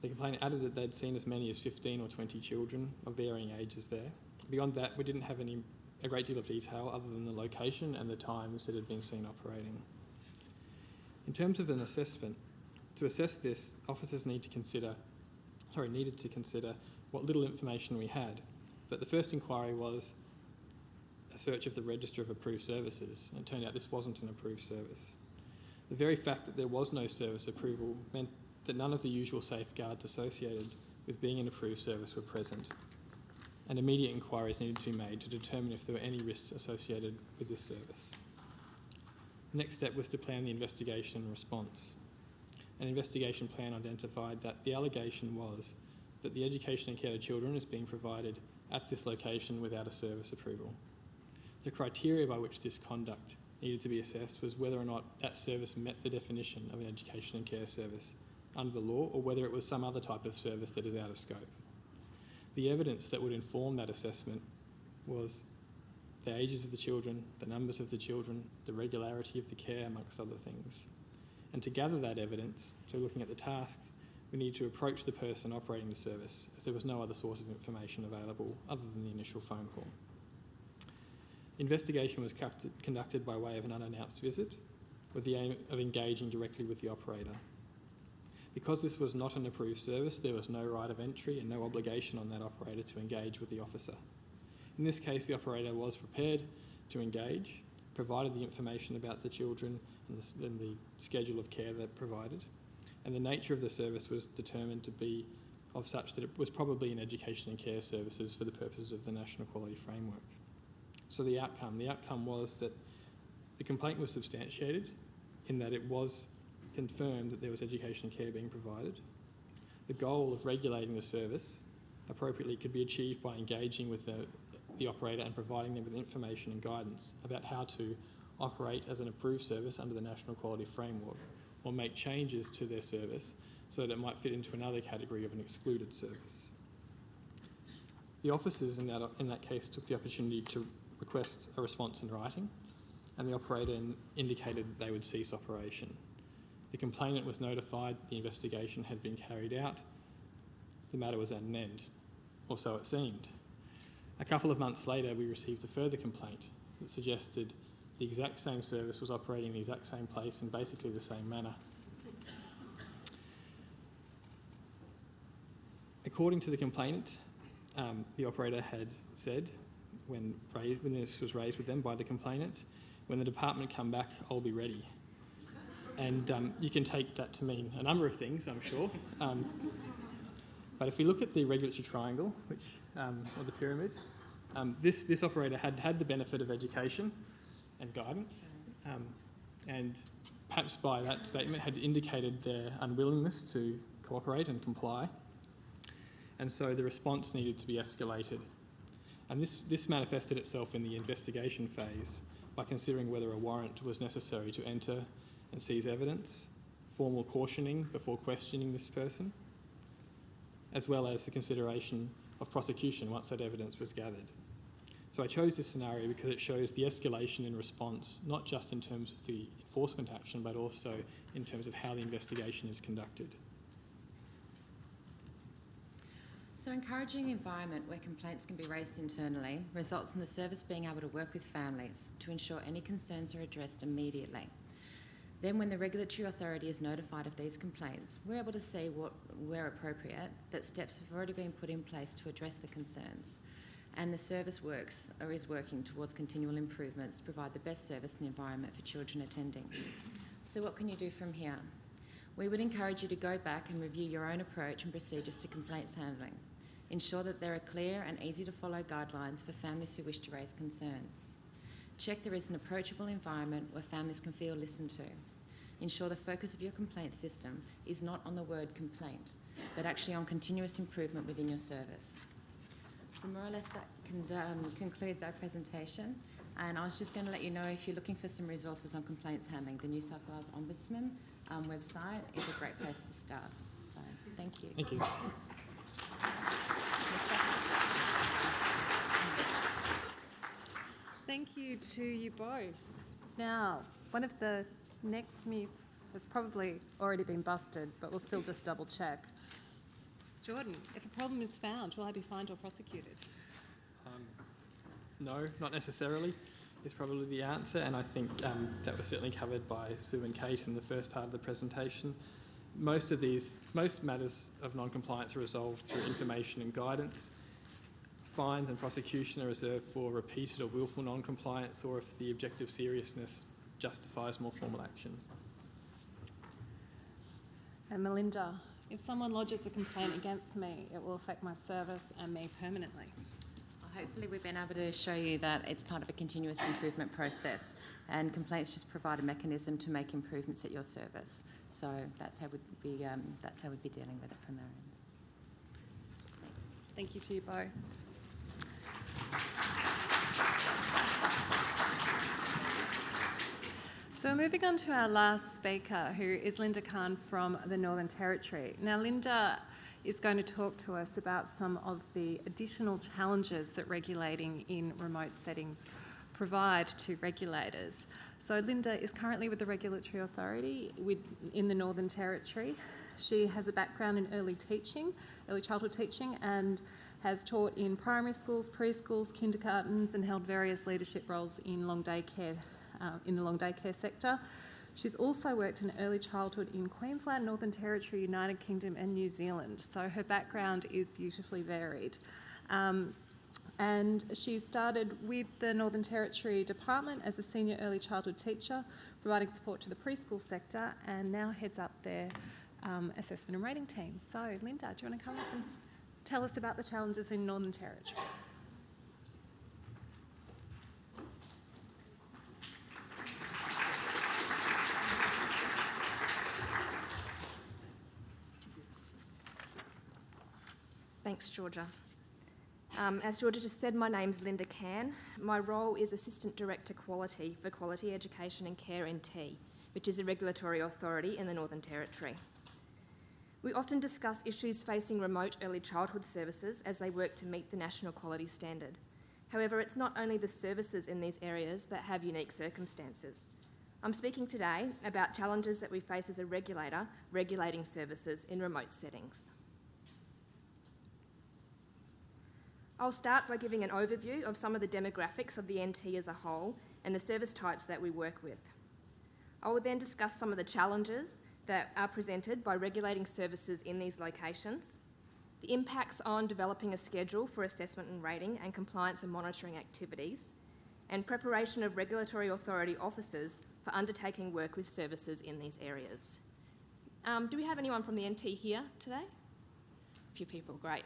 The complainant added that they'd seen as many as 15 or 20 children of varying ages there. Beyond that, we didn't have a great deal of detail other than the location and the times that had been seen operating. In terms of an assessment, to assess this, officers needed to consider what little information we had. But the first inquiry was a search of the register of approved services, and it turned out this wasn't an approved service. The very fact that there was no service approval meant that none of the usual safeguards associated with being an approved service were present, and immediate inquiries needed to be made to determine if there were any risks associated with this service. The next step was to plan the investigation and response. An investigation plan identified that the allegation was that the education and care of children is being provided at this location without a service approval. The criteria by which this conduct needed to be assessed was whether or not that service met the definition of an education and care service under the law, or whether it was some other type of service that is out of scope. The evidence that would inform that assessment was the ages of the children, the numbers of the children, the regularity of the care, amongst other things. And to gather that evidence, so looking at the task, we need to approach the person operating the service, as there was no other source of information available other than the initial phone call. Investigation was conducted by way of an unannounced visit with the aim of engaging directly with the operator. Because this was not an approved service, there was no right of entry and no obligation on that operator to engage with the officer. In this case, the operator was prepared to engage, provided the information about the children and the schedule of care that provided, and the nature of the service was determined to be of such that it was probably an education and care services for the purposes of the National Quality Framework. So the outcome was that the complaint was substantiated in that it was confirmed that there was education and care being provided. The goal of regulating the service appropriately could be achieved by engaging with the operator and providing them with information and guidance about how to operate as an approved service under the National Quality Framework, or make changes to their service so that it might fit into another category of an excluded service. The officers in that case took the opportunity to request a response in writing, and the operator indicated that they would cease operation. The complainant was notified that the investigation had been carried out. The matter was at an end, or so it seemed. A couple of months later, we received a further complaint that suggested the exact same service was operating in the exact same place in basically the same manner. According to the complainant, the operator had said, when this was raised with them by the complainant, when the department come back, I'll be ready. And you can take that to mean a number of things, I'm sure. But if we look at the regulatory triangle, or the pyramid, this operator had the benefit of education and guidance, and perhaps by that statement had indicated their unwillingness to cooperate and comply. And so the response needed to be escalated. And this manifested itself in the investigation phase by considering whether a warrant was necessary to enter and seize evidence, formal cautioning before questioning this person, as well as the consideration of prosecution once that evidence was gathered. So I chose this scenario because it shows the escalation in response, not just in terms of the enforcement action, but also in terms of how the investigation is conducted. So encouraging an environment where complaints can be raised internally results in the service being able to work with families to ensure any concerns are addressed immediately. Then when the regulatory authority is notified of these complaints, we're able to see where appropriate, that steps have already been put in place to address the concerns. And the service works or is working towards continual improvements to provide the best service and environment for children attending. So what can you do from here? We would encourage you to go back and review your own approach and procedures to complaints handling. Ensure that there are clear and easy to follow guidelines for families who wish to raise concerns. Check there is an approachable environment where families can feel listened to. Ensure the focus of your complaint system is not on the word complaint, but actually on continuous improvement within your service. So more or less that concludes our presentation. And I was just going to let you know, if you're looking for some resources on complaints handling, the New South Wales Ombudsman website is a great place to start. So thank you. Thank you. Thank you to you both. Now, one of the next myths has probably already been busted, but we'll still just double check. Jordan, if a problem is found, will I be fined or prosecuted? No, not necessarily, is probably the answer, and I think that was certainly covered by Sue and Kate in the first part of the presentation. Most matters of non-compliance are resolved through information and guidance. Fines and prosecution are reserved for repeated or willful non-compliance, or if the objective seriousness justifies more formal action. And Melinda, if someone lodges a complaint against me, it will affect my service and me permanently. I Hopefully we've been able to show you that it's part of a continuous improvement process, and complaints just provide a mechanism to make improvements at your service. So that's how we'd be dealing with it from our end. Thank you to you both. So moving on to our last speaker, who is Linda Khan from the Northern Territory. Now, Linda is going to talk to us about some of the additional challenges that regulating in remote settings provide to regulators. So Linda is currently with the Regulatory Authority in the Northern Territory. She has a background in early childhood teaching, and has taught in primary schools, preschools, kindergartens, and held various leadership roles in long day care, in the long day care sector. She's also worked in early childhood in Queensland, Northern Territory, United Kingdom and New Zealand. So her background is beautifully varied. And she started with the Northern Territory Department as a senior early childhood teacher, providing support to the preschool sector, and now heads up their assessment and rating team. So Linda, do you want to come up and tell us about the challenges in Northern Territory? Thanks, Georgia. As Georgia just said, my name's Linda Khan. My role is Assistant Director Quality for Quality Education and Care NT, which is a regulatory authority in the Northern Territory. We often discuss issues facing remote early childhood services as they work to meet the national quality standard. However, it's not only the services in these areas that have unique circumstances. I'm speaking today about challenges that we face as a regulator regulating services in remote settings. I'll start by giving an overview of some of the demographics of the NT as a whole and the service types that we work with. I will then discuss some of the challenges that are presented by regulating services in these locations, the impacts on developing a schedule for assessment and rating and compliance and monitoring activities, and preparation of regulatory authority officers for undertaking work with services in these areas. Do we have anyone from the NT here today? A few people, great.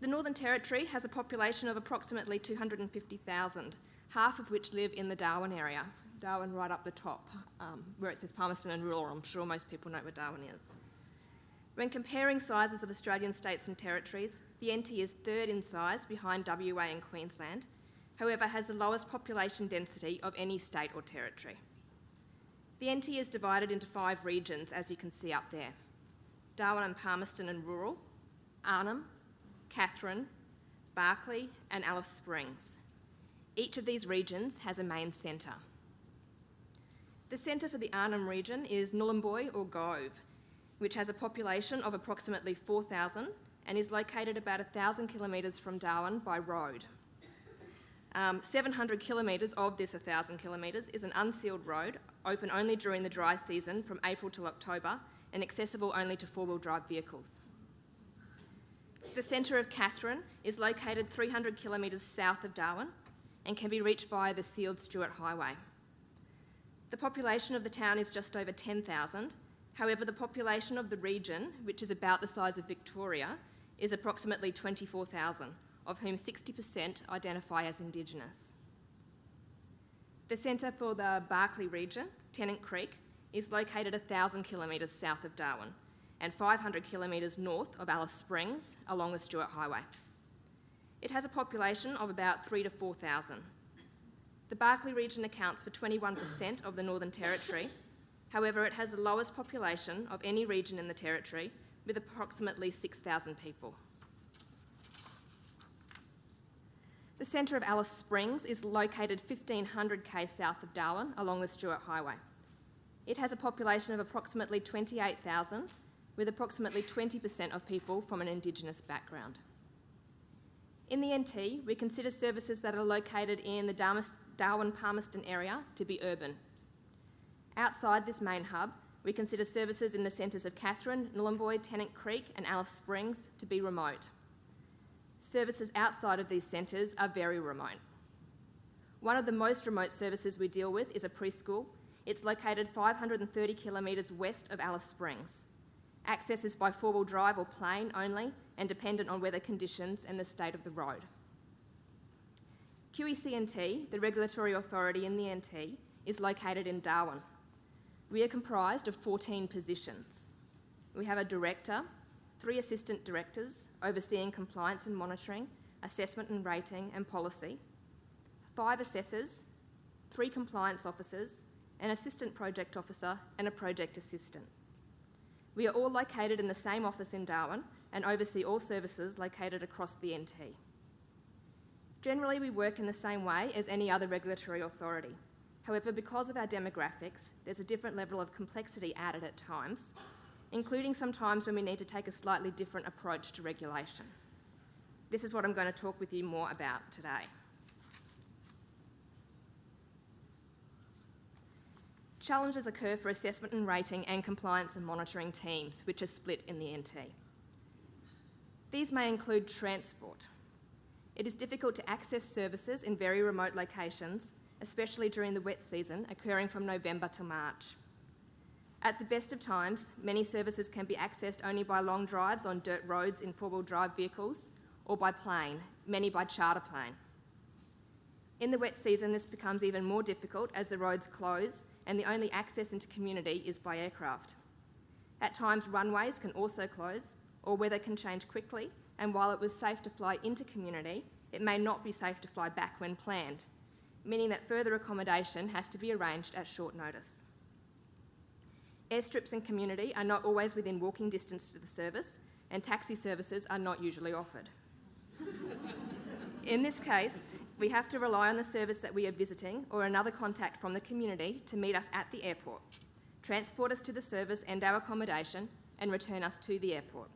The Northern Territory has a population of approximately 250,000, half of which live in the Darwin area. Darwin right up the top, where it says Palmerston and rural. I'm sure most people know where Darwin is. When comparing sizes of Australian states and territories, the NT is third in size behind WA and Queensland, however has the lowest population density of any state or territory. The NT is divided into 5 regions, as you can see up there: Darwin and Palmerston and rural, Arnhem, Katherine, Barkly and Alice Springs. Each of these regions has a main centre. The centre for the Arnhem region is Nhulunbuy or Gove, which has a population of approximately 4,000 and is located about 1,000 kilometres from Darwin by road. 700 kilometres of this 1,000 kilometres is an unsealed road, open only during the dry season from April till October and accessible only to 4-wheel drive vehicles. The centre of Katherine is located 300 kilometres south of Darwin and can be reached via the sealed Stuart Highway. The population of the town is just over 10,000. However, the population of the region, which is about the size of Victoria, is approximately 24,000, of whom 60% identify as Indigenous. The centre for the Barkly region, Tennant Creek, is located 1,000 kilometres south of Darwin and 500 kilometres north of Alice Springs along the Stuart Highway. It has a population of about 3,000 to 4,000. The Barkly region accounts for 21% of the Northern Territory. However, it has the lowest population of any region in the Territory, with approximately 6,000 people. The centre of Alice Springs is located 1,500 km south of Darwin along the Stuart Highway. It has a population of approximately 28,000, with approximately 20% of people from an Indigenous background. In the NT, we consider services that are located in the Darwin-Palmerston area to be urban. Outside this main hub, we consider services in the centres of Katherine, Nhulunbuy, Tennant Creek and Alice Springs to be remote. Services outside of these centres are very remote. One of the most remote services we deal with is a preschool. It's located 530 kilometres west of Alice Springs. Access is by four-wheel drive or plane only and dependent on weather conditions and the state of the road. QEC&T, the regulatory authority in the NT, is located in Darwin. We are comprised of 14 positions. We have a director, 3 assistant directors overseeing compliance and monitoring, assessment and rating and policy, 5 assessors, 3 compliance officers, an assistant project officer and a project assistant. We are all located in the same office in Darwin and oversee all services located across the NT. Generally, we work in the same way as any other regulatory authority. However, because of our demographics, there's a different level of complexity added at times, including some times when we need to take a slightly different approach to regulation. This is what I'm going to talk with you more about today. Challenges occur for assessment and rating and compliance and monitoring teams, which are split in the NT. These may include transport. It is difficult to access services in very remote locations, especially during the wet season, occurring from November to March. At the best of times, many services can be accessed only by long drives on dirt roads in four-wheel drive vehicles or by plane, many by charter plane. In the wet season, this becomes even more difficult as the roads close and the only access into community is by aircraft. At times, runways can also close or weather can change quickly, and while it was safe to fly into community, it may not be safe to fly back when planned, meaning that further accommodation has to be arranged at short notice. Airstrips in community are not always within walking distance to the service, and taxi services are not usually offered. In this case, we have to rely on the service that we are visiting or another contact from the community to meet us at the airport, transport us to the service and our accommodation, and return us to the airport.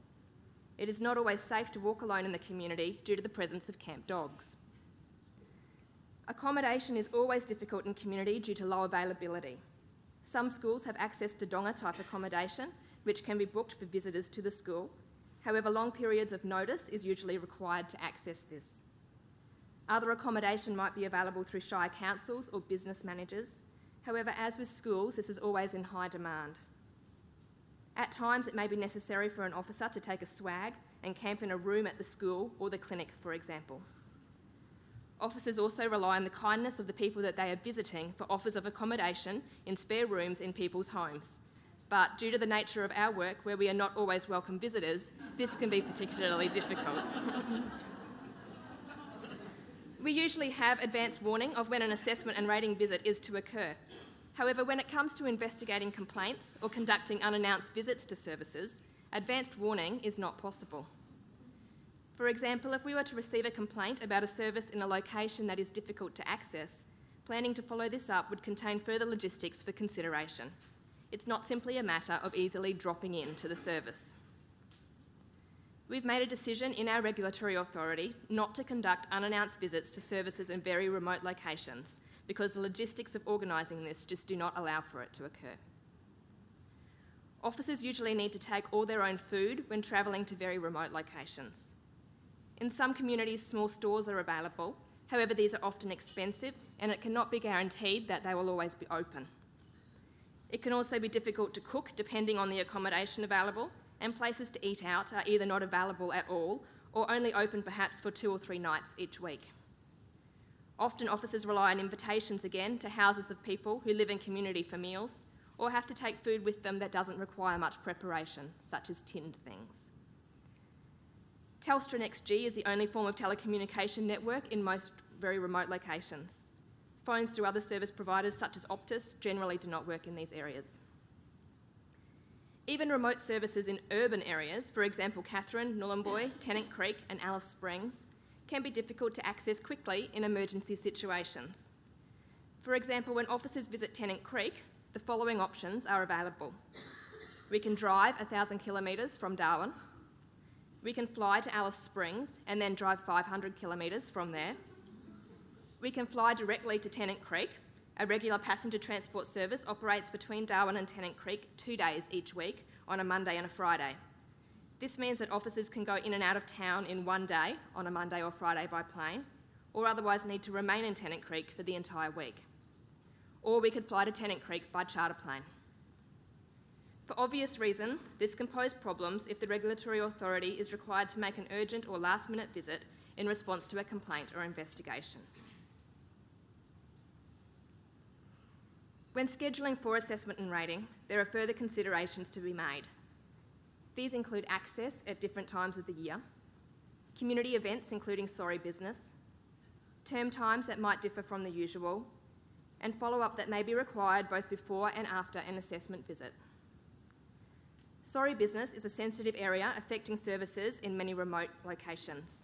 It is not always safe to walk alone in the community due to the presence of camp dogs. Accommodation is always difficult in community due to low availability. Some schools have access to donga-type accommodation, which can be booked for visitors to the school. However, long periods of notice is usually required to access this. Other accommodation might be available through shire councils or business managers. However, as with schools, this is always in high demand. At times, it may be necessary for an officer to take a swag and camp in a room at the school or the clinic, for example. Officers also rely on the kindness of the people that they are visiting for offers of accommodation in spare rooms in people's homes. But due to the nature of our work, where we are not always welcome visitors, this can be particularly difficult. We usually have advance warning of when an assessment and rating visit is to occur. However, when it comes to investigating complaints or conducting unannounced visits to services, advanced warning is not possible. For example, if we were to receive a complaint about a service in a location that is difficult to access, planning to follow this up would contain further logistics for consideration. It's not simply a matter of easily dropping in to the service. We've made a decision in our regulatory authority not to conduct unannounced visits to services in very remote locations because the logistics of organising this just do not allow for it to occur. Officers usually need to take all their own food when travelling to very remote locations. In some communities, small stores are available. However, these are often expensive and it cannot be guaranteed that they will always be open. It can also be difficult to cook depending on the accommodation available, and places to eat out are either not available at all or only open perhaps for 2 or 3 nights each week. Often officers rely on invitations again to houses of people who live in community for meals or have to take food with them that doesn't require much preparation, such as tinned things. Telstra NextG is the only form of telecommunication network in most very remote locations. Phones through other service providers such as Optus generally do not work in these areas. Even remote services in urban areas, for example Katherine, Nhulunbuy, Tennant Creek and Alice Springs, can be difficult to access quickly in emergency situations. For example, when officers visit Tennant Creek, the following options are available. We can drive 1,000 kilometres from Darwin. We can fly to Alice Springs and then drive 500 kilometres from there. We can fly directly to Tennant Creek. A regular passenger transport service operates between Darwin and Tennant Creek 2 days each week on a Monday and a Friday. This means that officers can go in and out of town in one day on a Monday or Friday by plane, or otherwise need to remain in Tennant Creek for the entire week. Or we could fly to Tennant Creek by charter plane. For obvious reasons, this can pose problems if the regulatory authority is required to make an urgent or last-minute visit in response to a complaint or investigation. When scheduling for assessment and rating, there are further considerations to be made. These include access at different times of the year, community events including sorry business, term times that might differ from the usual, and follow-up that may be required both before and after an assessment visit. Sorry business is a sensitive area affecting services in many remote locations.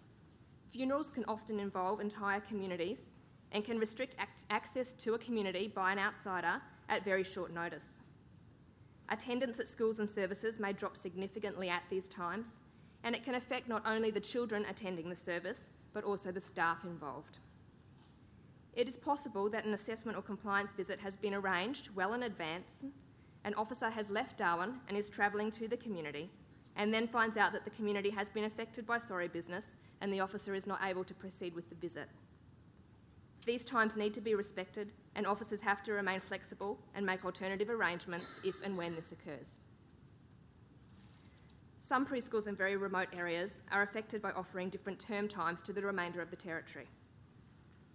Funerals can often involve entire communities and can restrict access to a community by an outsider at very short notice. Attendance at schools and services may drop significantly at these times, and it can affect not only the children attending the service, but also the staff involved. It is possible that an assessment or compliance visit has been arranged well in advance. An officer has left Darwin and is travelling to the community, and then finds out that the community has been affected by sorry business and the officer is not able to proceed with the visit. These times need to be respected, and officers have to remain flexible and make alternative arrangements if and when this occurs. Some preschools in very remote areas are affected by offering different term times to the remainder of the territory.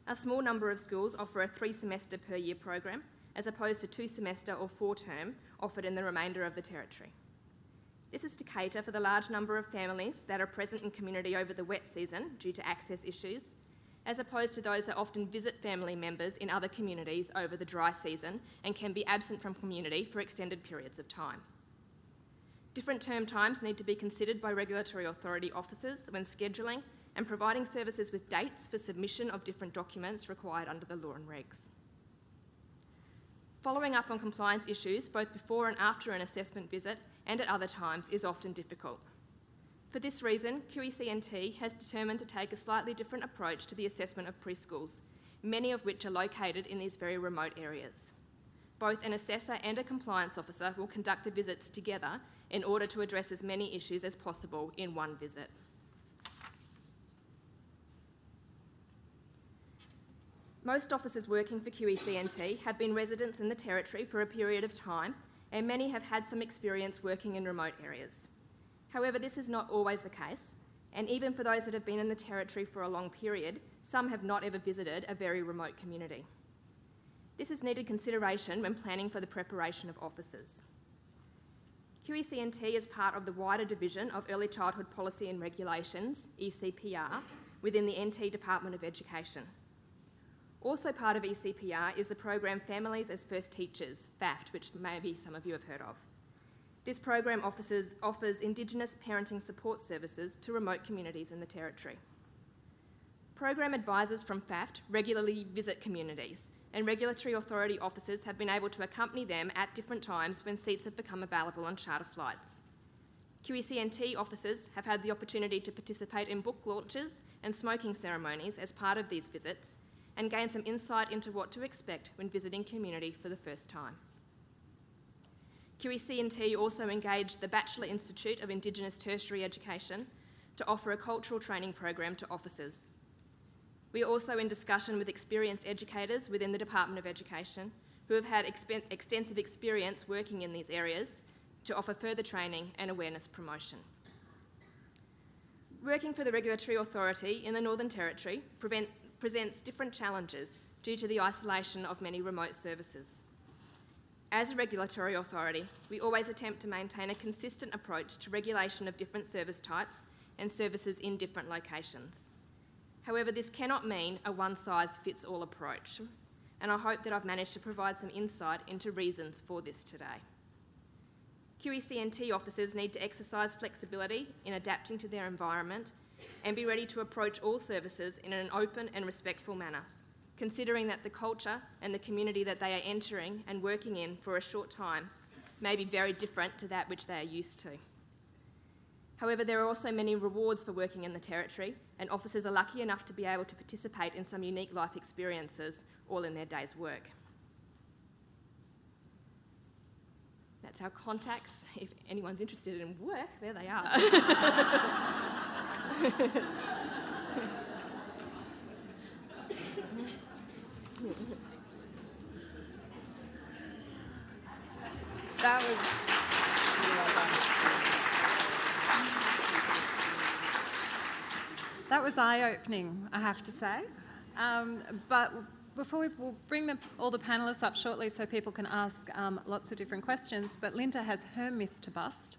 A small number of schools offer a 3-semester per year program, as opposed to 2-semester or 4-term offered in the remainder of the territory. This is to cater for the large number of families that are present in community over the wet season due to access issues, as opposed to those that often visit family members in other communities over the dry season and can be absent from community for extended periods of time. Different term times need to be considered by regulatory authority officers when scheduling and providing services with dates for submission of different documents required under the law and regs. Following up on compliance issues both before and after an assessment visit and at other times is often difficult. For this reason, QECNT has determined to take a slightly different approach to the assessment of preschools, many of which are located in these very remote areas. Both an assessor and a compliance officer will conduct the visits together in order to address as many issues as possible in one visit. Most officers working for QECNT have been residents in the Territory for a period of time, and many have had some experience working in remote areas. However, this is not always the case, and even for those that have been in the Territory for a long period, some have not ever visited a very remote community. This is needed consideration when planning for the preparation of officers. QECNT is part of the wider division of Early Childhood Policy and Regulations, ACECQA, within the NT Department of Education. Also part of ACECQA is the program Families as First Teachers, FAFT, which maybe some of you have heard of. This program offers Indigenous parenting support services to remote communities in the Territory. Program advisors from FAFT regularly visit communities, and regulatory authority officers have been able to accompany them at different times when seats have become available on charter flights. QECNT officers have had the opportunity to participate in book launches and smoking ceremonies as part of these visits, and gain some insight into what to expect when visiting community for the first time. QECNT also engaged the Bachelor Institute of Indigenous Tertiary Education to offer a cultural training program to officers. We are also in discussion with experienced educators within the Department of Education who have had extensive experience working in these areas to offer further training and awareness promotion. Working for the regulatory authority in the Northern Territory presents different challenges due to the isolation of many remote services. As a regulatory authority, we always attempt to maintain a consistent approach to regulation of different service types and services in different locations. However, this cannot mean a one-size-fits-all approach, and I hope that I've managed to provide some insight into reasons for this today. QECNT officers need to exercise flexibility in adapting to their environment and be ready to approach all services in an open and respectful manner, considering that the culture and the community that they are entering and working in for a short time may be very different to that which they are used to. However, there are also many rewards for working in the Territory, and officers are lucky enough to be able to participate in some unique life experiences all in their day's work. That's our contacts. If anyone's interested in work, there they are. That was... was eye-opening, I have to say. But before we'll bring all the panellists up shortly so people can ask lots of different questions, but Linda has her myth to bust,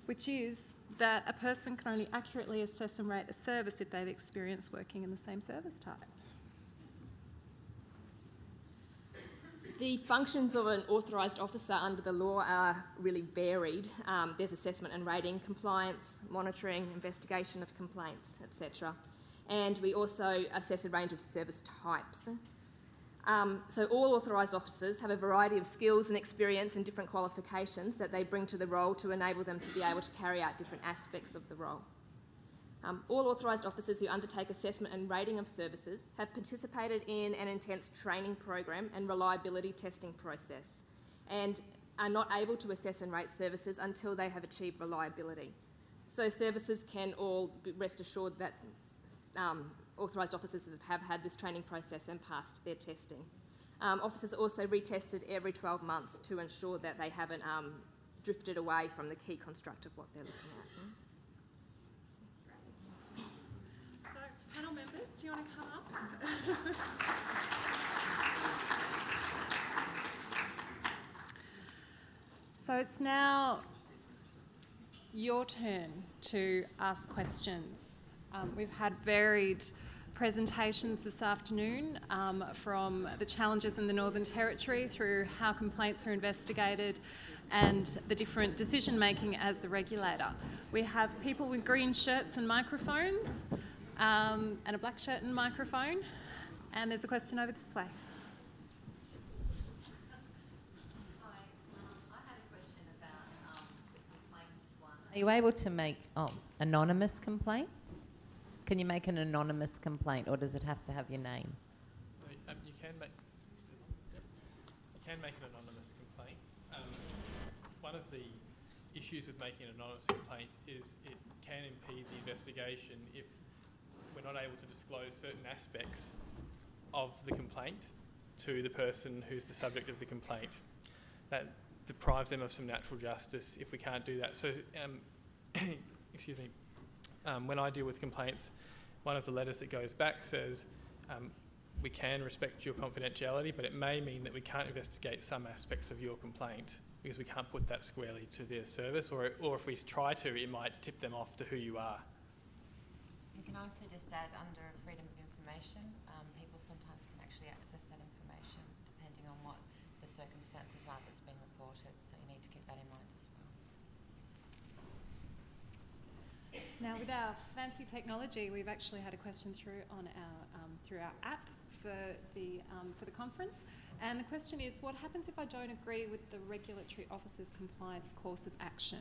which is that a person can only accurately assess and rate a service if they've experienced working in the same service type. The functions of an authorised officer under the law are really varied. There's assessment and rating, compliance, monitoring, investigation of complaints, etc. And we also assess a range of service types. So all authorised officers have a variety of skills and experience and different qualifications that they bring to the role to enable them to be able to carry out different aspects of the role. All authorised officers who undertake assessment and rating of services have participated in an intense training program and reliability testing process and are not able to assess and rate services until they have achieved reliability. So services can all rest assured that authorised officers have had this training process and passed their testing. Officers are also retested every 12 months to ensure that they haven't drifted away from the key construct of what they're looking at. Panel members, do you want to come up? So it's now your turn to ask questions. We've had varied presentations this afternoon from the challenges in the Northern Territory through how complaints are investigated and the different decision making as the regulator. We have people with green shirts and microphones. And a black shirt and microphone. And there's a question over this way. Hi, I had a question about the complaints one. Are you able to make anonymous complaints? Can you make an anonymous complaint, or does it have to have your name? You can make an anonymous complaint. One of the issues with making an anonymous complaint is it can impede the investigation if we're not able to disclose certain aspects of the complaint to the person who's the subject of the complaint. That deprives them of some natural justice if we can't do that. So, excuse me, when I deal with complaints, one of the letters that goes back says, we can respect your confidentiality, but it may mean that we can't investigate some aspects of your complaint because we can't put that squarely to their service, or if we try to, it might tip them off to who you are. You can also just add under freedom of information, people sometimes can actually access that information depending on what the circumstances are that's been reported, so you need to keep that in mind as well. Now, with our fancy technology, we've actually had a question through on our app for the conference, and the question is, what happens if I don't agree with the regulatory officer's compliance course of action?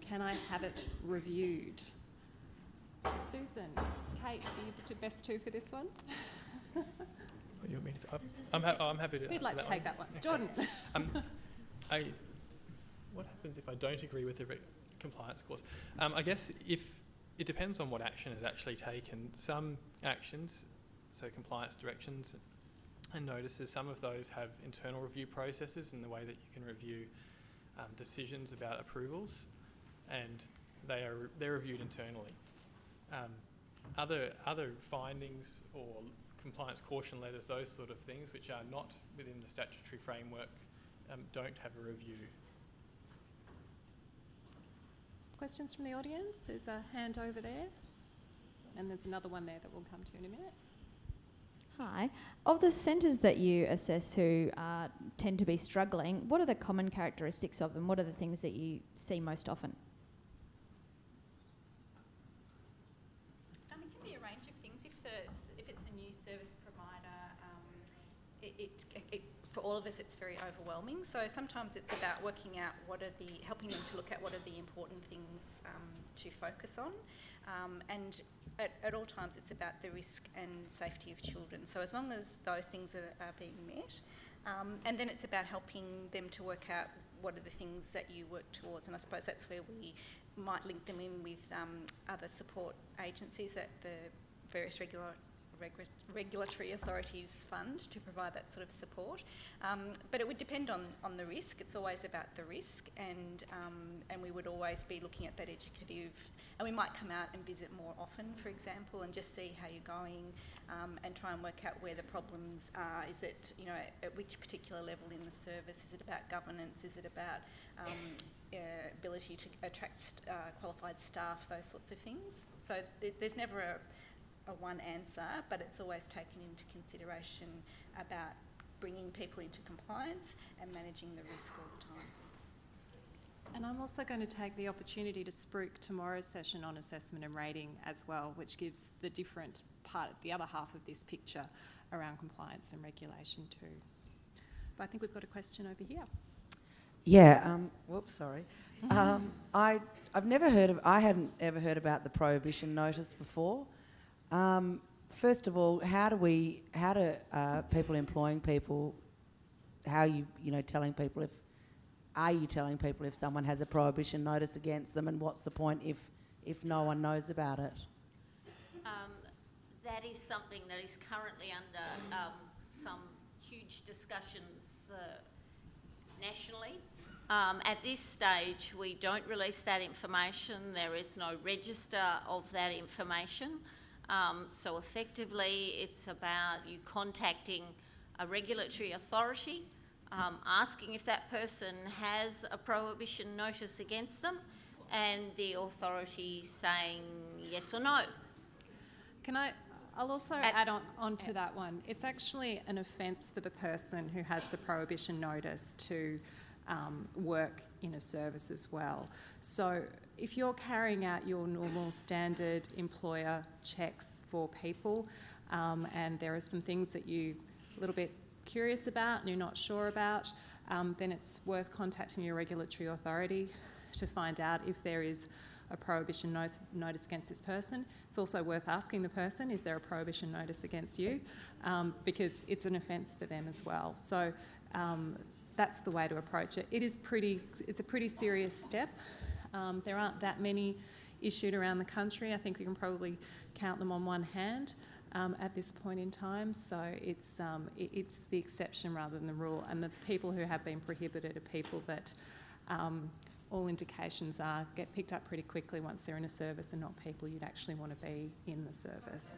Can I have it reviewed? Susan, Kate, do you the best two for this one? You want me to? I'm happy to. Who'd like to take that one? Jordan. What happens if I don't agree with the compliance course? I guess if it depends on what action is actually taken. Some actions, so compliance directions and notices, some of those have internal review processes in the way that you can review decisions about approvals, and they're reviewed internally. Other findings or compliance caution letters, those sort of things, which are not within the statutory framework, don't have a review. Questions from the audience? There's a hand over there, and there's another one there that we'll come to in a minute. Hi. Of the centres that you assess who tend to be struggling, what are the common characteristics of them? What are the things that you see most often? It can be a range of things. If it's a new service provider, for all of us it's very overwhelming. So sometimes it's about working out helping them to look at what are the important things to focus on. And at all times it's about the risk and safety of children. So as long as those things are being met, and then it's about helping them to work out what are the things that you work towards. And I suppose that's where we might link them in with other support agencies that the various regulatory authorities fund to provide that sort of support. But it would depend on the risk. It's always about the risk, and we would always be looking at that educative, and we might come out and visit more often, for example, and just see how you're going, and try and work out where the problems are. Is it, you know, at which particular level in the service? Is it about governance? Is it about ability to attract qualified staff, those sorts of things? So there's never a one answer, but it's always taken into consideration about bringing people into compliance and managing the risk all the time. And I'm also going to take the opportunity to spruik tomorrow's session on assessment and rating as well, which gives the different part, the other half of this picture around compliance and regulation too. But I think we've got a question over here. Yeah, whoops, sorry. I've never heard of, I hadn't ever heard about the prohibition notice before. First of all, how do people employing people, how are you telling people if someone has a prohibition notice against them, and what's the point if no one knows about it? That is something that is currently under some huge discussions nationally. At this stage, we don't release that information. There is no register of that information. So effectively, it's about you contacting a regulatory authority, asking if that person has a prohibition notice against them, and the authority saying yes or no. I'll also add on to that one. It's actually an offence for the person who has the prohibition notice to work in a service as well. So if you're carrying out your normal standard employer checks for people, and there are some things that you're a little bit curious about and you're not sure about, then it's worth contacting your regulatory authority to find out if there is a prohibition notice against this person. It's also worth asking the person, is there a prohibition notice against you? Because it's an offence for them as well. So that's the way to approach it. It's a pretty serious step. There aren't that many issued around the country. I think we can probably count them on one hand at this point in time. So it's the exception rather than the rule. And the people who have been prohibited are people that all indications are get picked up pretty quickly once they're in a service, and not people you'd actually want to be in the service.